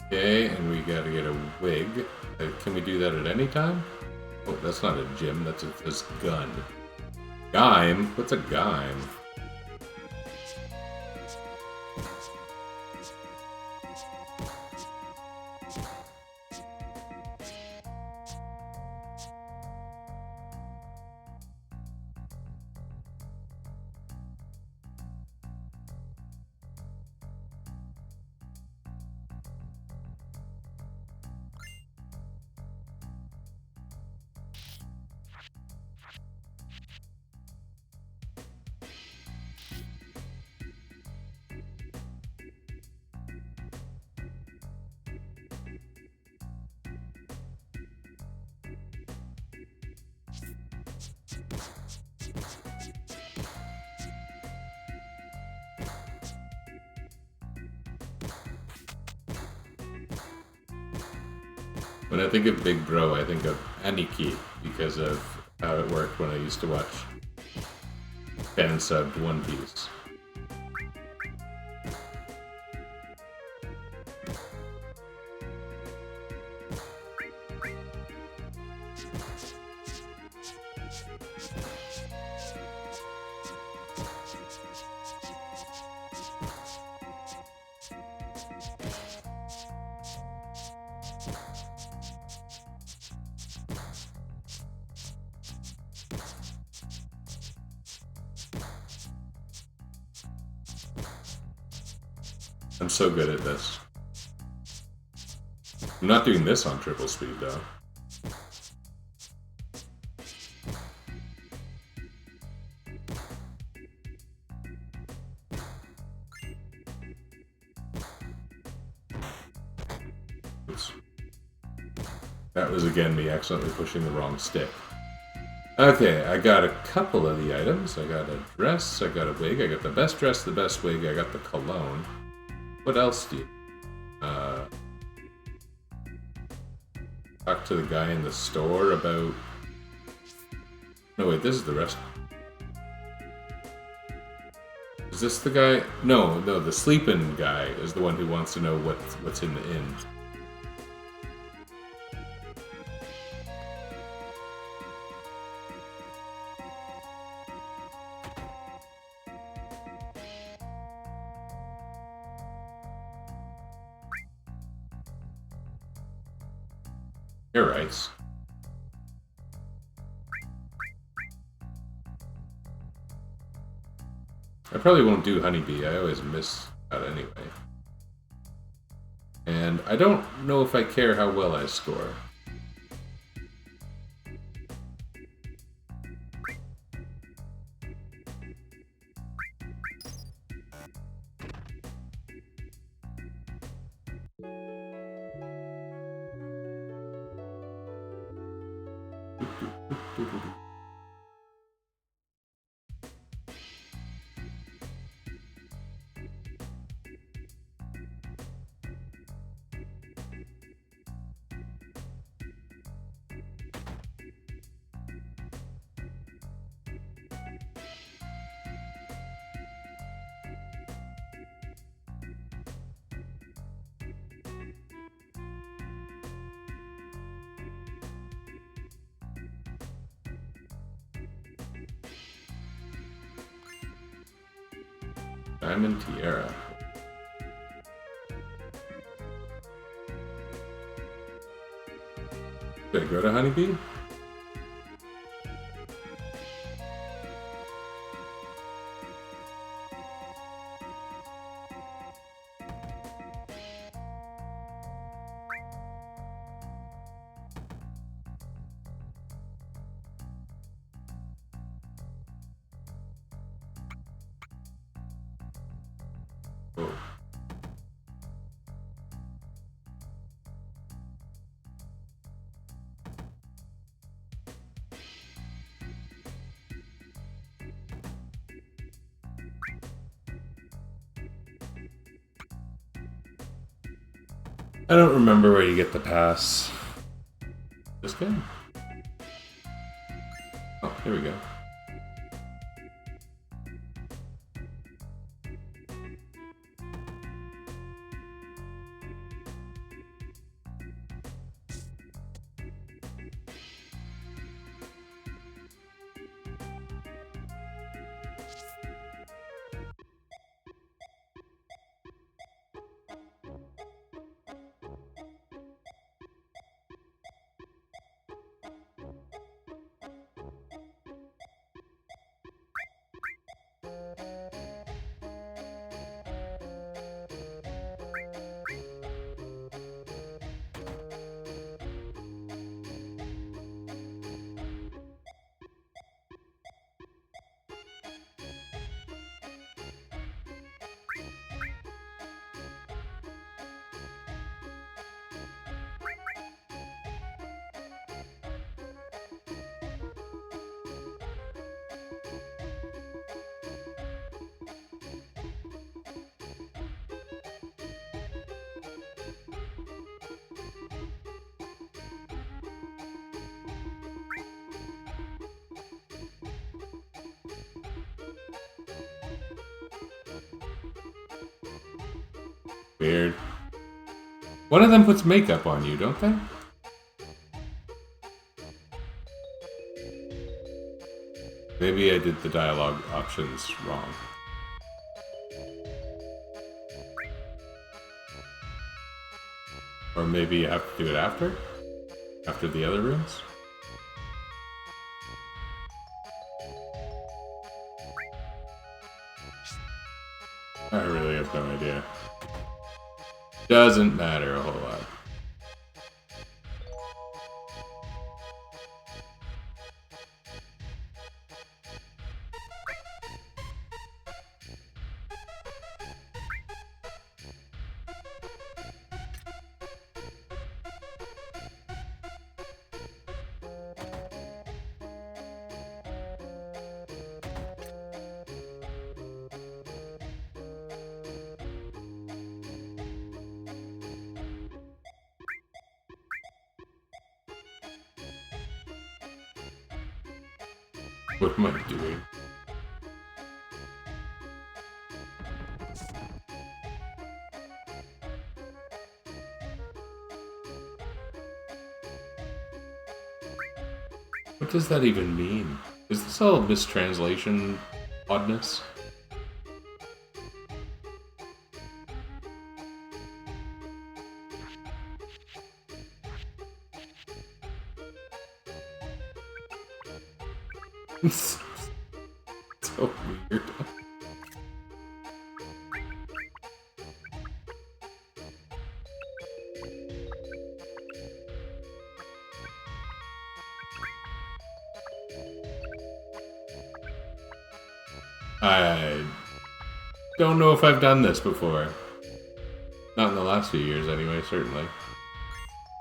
Okay, and we gotta get a wig. Can we do that at any time? Oh, that's not a gym, that's a gun. Gime? What's a gime? When I think of Big Bro, I think of Aniki because of how it worked when I used to watch fan subbed One Piece. I'm so good at this. I'm not doing this on triple speed, though. Oops. That was, again, me accidentally pushing the wrong stick. Okay, I got a couple of the items. I got a dress, I got a wig, I got the best dress, the best wig, I got the cologne. What else do you... talk to the guy in the store about... No, wait, this is the rest. Is this the guy? No, the sleeping guy is the one who wants to know what's in the inn. You're right. I probably won't do Honeybee. I always miss that anyway. And I don't know if I care how well I score. Diamond Tiara. Did I go to Honeybee? Oh. I don't remember where you get the pass. This game? Oh, here we go. Weird. One of them puts makeup on you, don't they? Maybe I did the dialogue options wrong. Or maybe you have to do it after? After the other rooms? I really have no idea. Doesn't matter a whole lot. What am I doing? What does that even mean? Is this all mistranslation oddness? So weird. I don't know if I've done this before. Not in the last few years, anyway, certainly.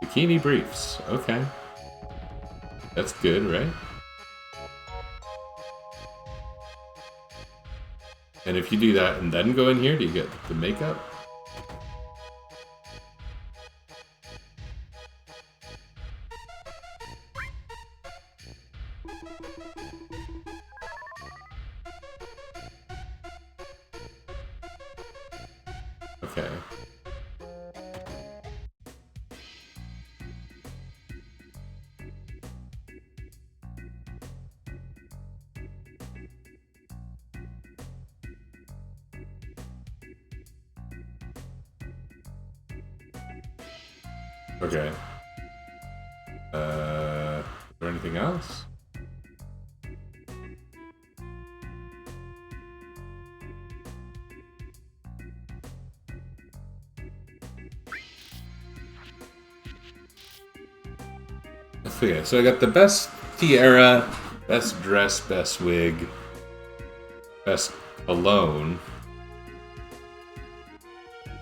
Bikini briefs. Okay. That's good, right? And if you do that and then go in here, do you get the makeup? Okay. Okay. Is there anything else? Okay, so I got the best tiara, best dress, best wig, best cologne.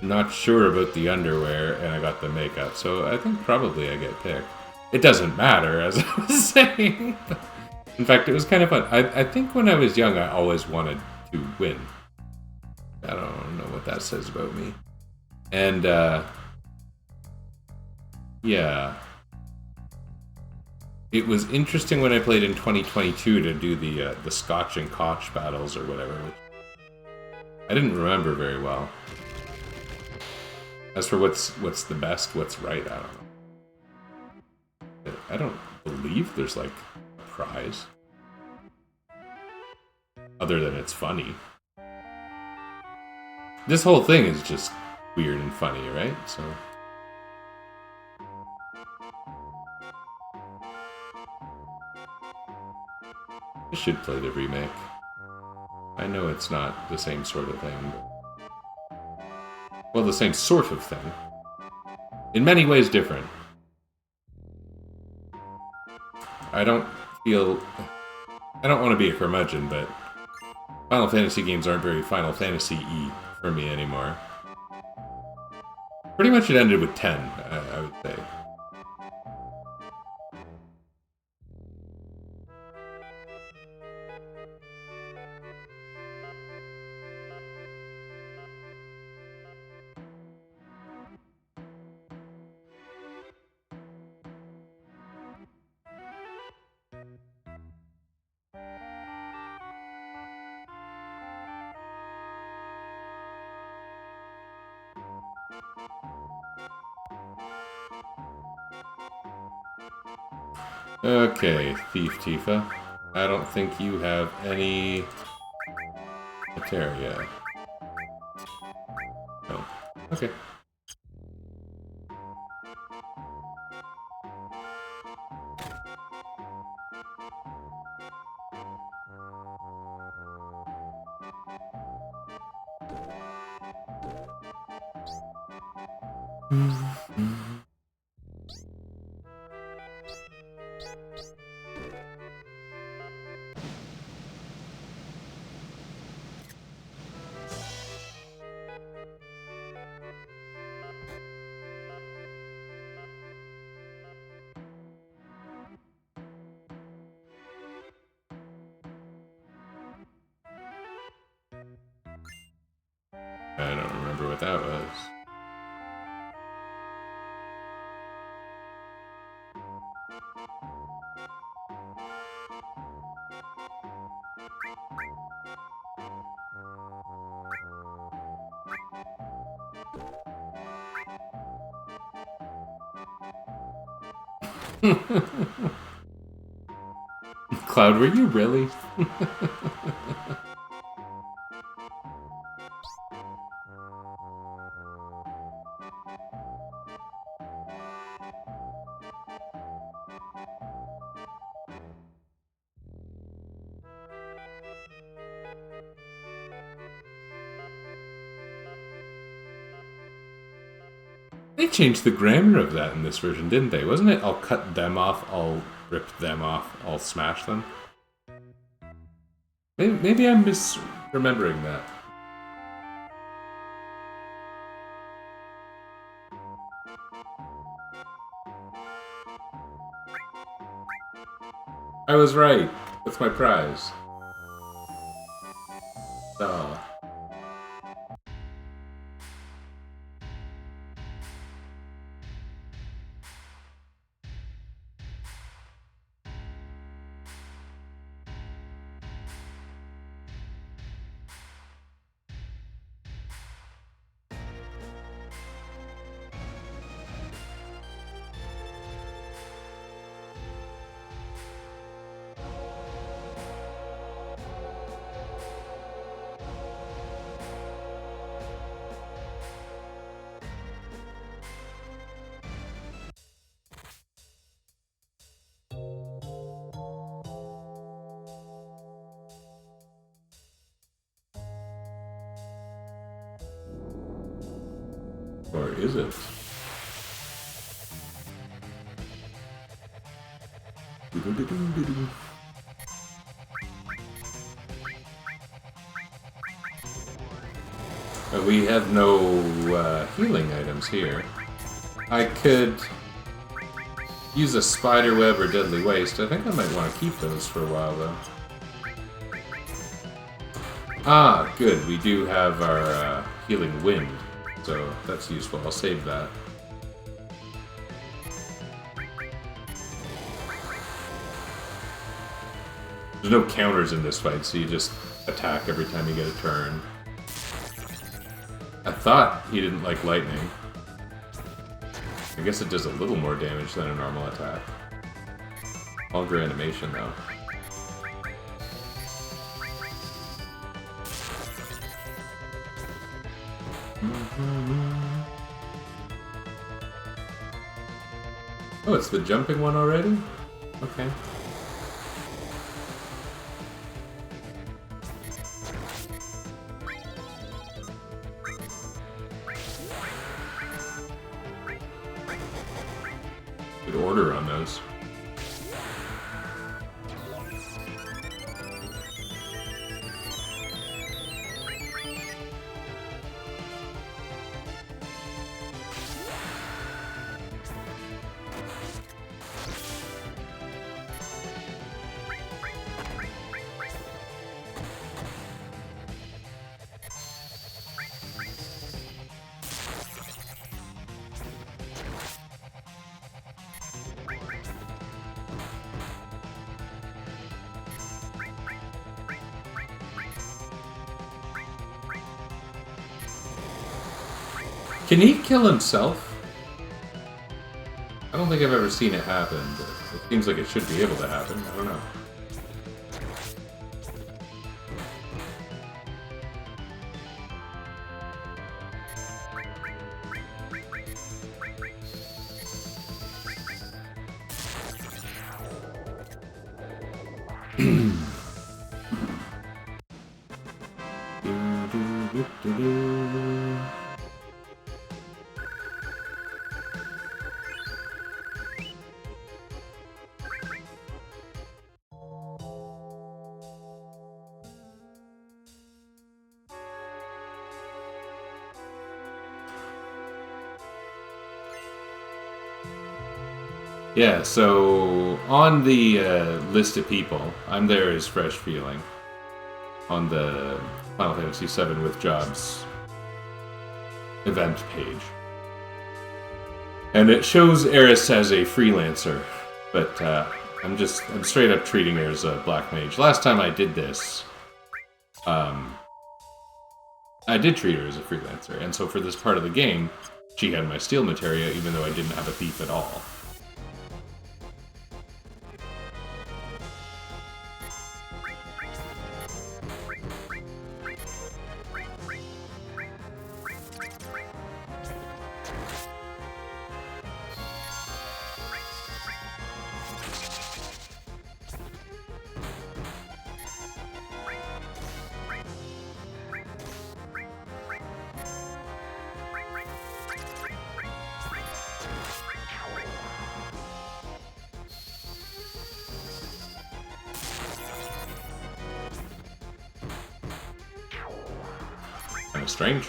Not sure about the underwear, and I got the makeup, so I think probably I get picked. It doesn't matter, as I was saying. In fact, it was kind of fun. I think when I was young, I always wanted to win. I don't know what that says about me. And, yeah. It was interesting when I played in 2022 to do the Scotch and Koch battles or whatever. I didn't remember very well. As for what's the best, what's right, I don't know. I don't believe there's like a prize. Other than it's funny. This whole thing is just weird and funny, right? So I should play the remake. I know it's not the same sort of thing, but... Well, the same sort of thing. In many ways different. I don't want to be a curmudgeon, but Final Fantasy games aren't very Final Fantasy-y for me anymore. Pretty much it ended with 10, I would say. Okay, Thief Tifa. I don't think you have any materia. No. Okay. I don't remember what that was. Cloud, were you really? They changed the grammar of that in this version, didn't they? Wasn't it, I'll cut them off, I'll rip them off, I'll smash them? Maybe I'm misremembering that. I was right. That's my prize. Oh. Or is it? We have no healing items here. I could use a spider web or deadly waste. I think I might want to keep those for a while, though. Ah, good. We do have our healing wind, so that's useful. I'll save that. There's no counters in this fight, so you just attack every time you get a turn. I thought he didn't like lightning. I guess it does a little more damage than a normal attack. Longer animation, though. Oh, it's the jumping one already? Okay. Good order on those. Can he kill himself? I don't think I've ever seen it happen, but... It seems like it should be able to happen. I don't know. Yeah, so on the list of people, I'm there as Fresh Feeling on the Final Fantasy VII with Jobs event page. And it shows Eris as a freelancer, but I'm straight up treating her as a black mage. Last time I did this, I did treat her as a freelancer, and so for this part of the game, she had my steel materia even though I didn't have a thief at all. Kind of strange.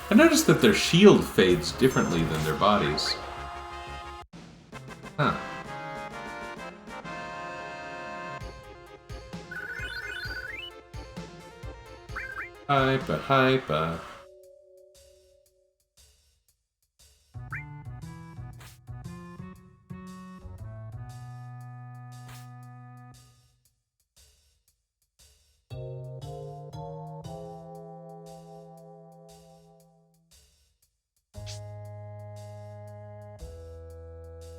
I noticed that their shield fades differently than their bodies. Huh. Hypa.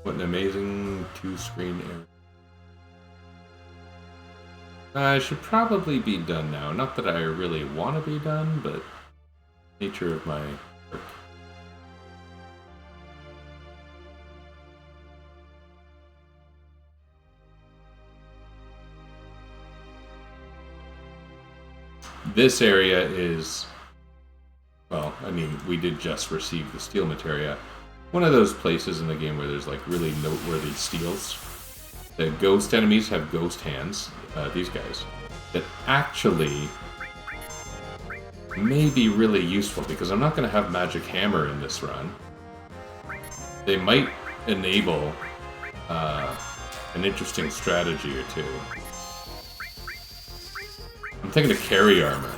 What an amazing two-screen area. I should probably be done now. Not that I really want to be done, but nature of my work. This area is, well, I mean, we did just receive the steel materia. One of those places in the game where there's like really noteworthy steals. The ghost enemies have ghost hands, these guys, that actually may be really useful because I'm not going to have Magic Hammer in this run. They might enable an interesting strategy or two. I'm thinking of carry armor.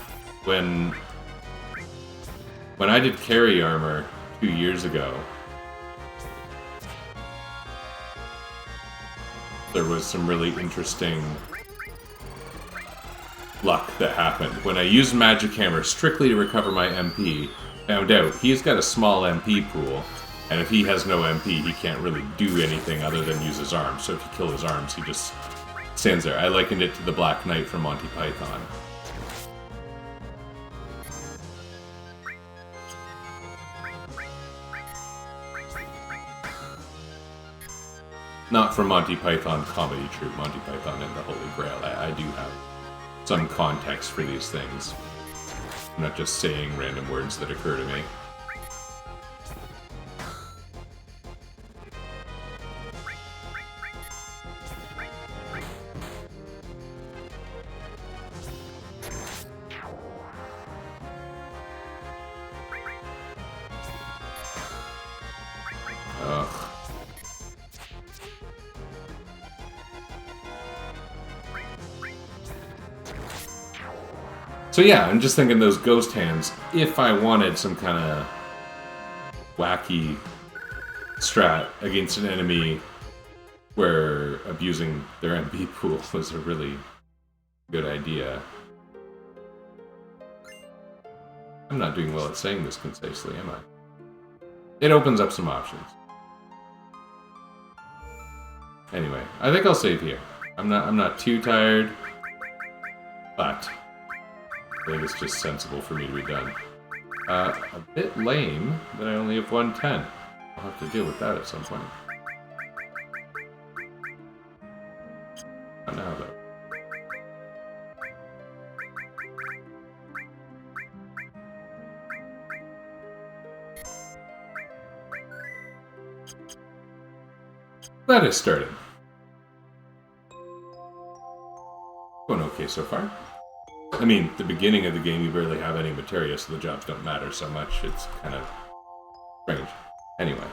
When I did carry armor 2 years ago, there was some really interesting luck that happened. When I used Magic Hammer strictly to recover my MP, found out he's got a small MP pool, and if he has no MP, he can't really do anything other than use his arms. So if you kill his arms, he just stands there. I likened it to the Black Knight from Monty Python. Not from Monty Python comedy troupe, Monty Python and the Holy Grail. I do have some context for these things. I'm not just saying random words that occur to me. So yeah, I'm just thinking those ghost hands, if I wanted some kind of wacky strat against an enemy where abusing their MP pool was a really good idea. I'm not doing well at saying this concisely, am I? It opens up some options. Anyway, I think I'll save here. I'm not too tired, but I think it's just sensible for me to be done. A bit lame that I only have 110. I'll have to deal with that at some point. Not now, though. That is starting. Going okay so far. I mean, the beginning of the game, you barely have any materia, so the jobs don't matter so much. It's kind of strange. Anyway.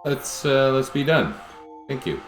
Let's be done. Thank you.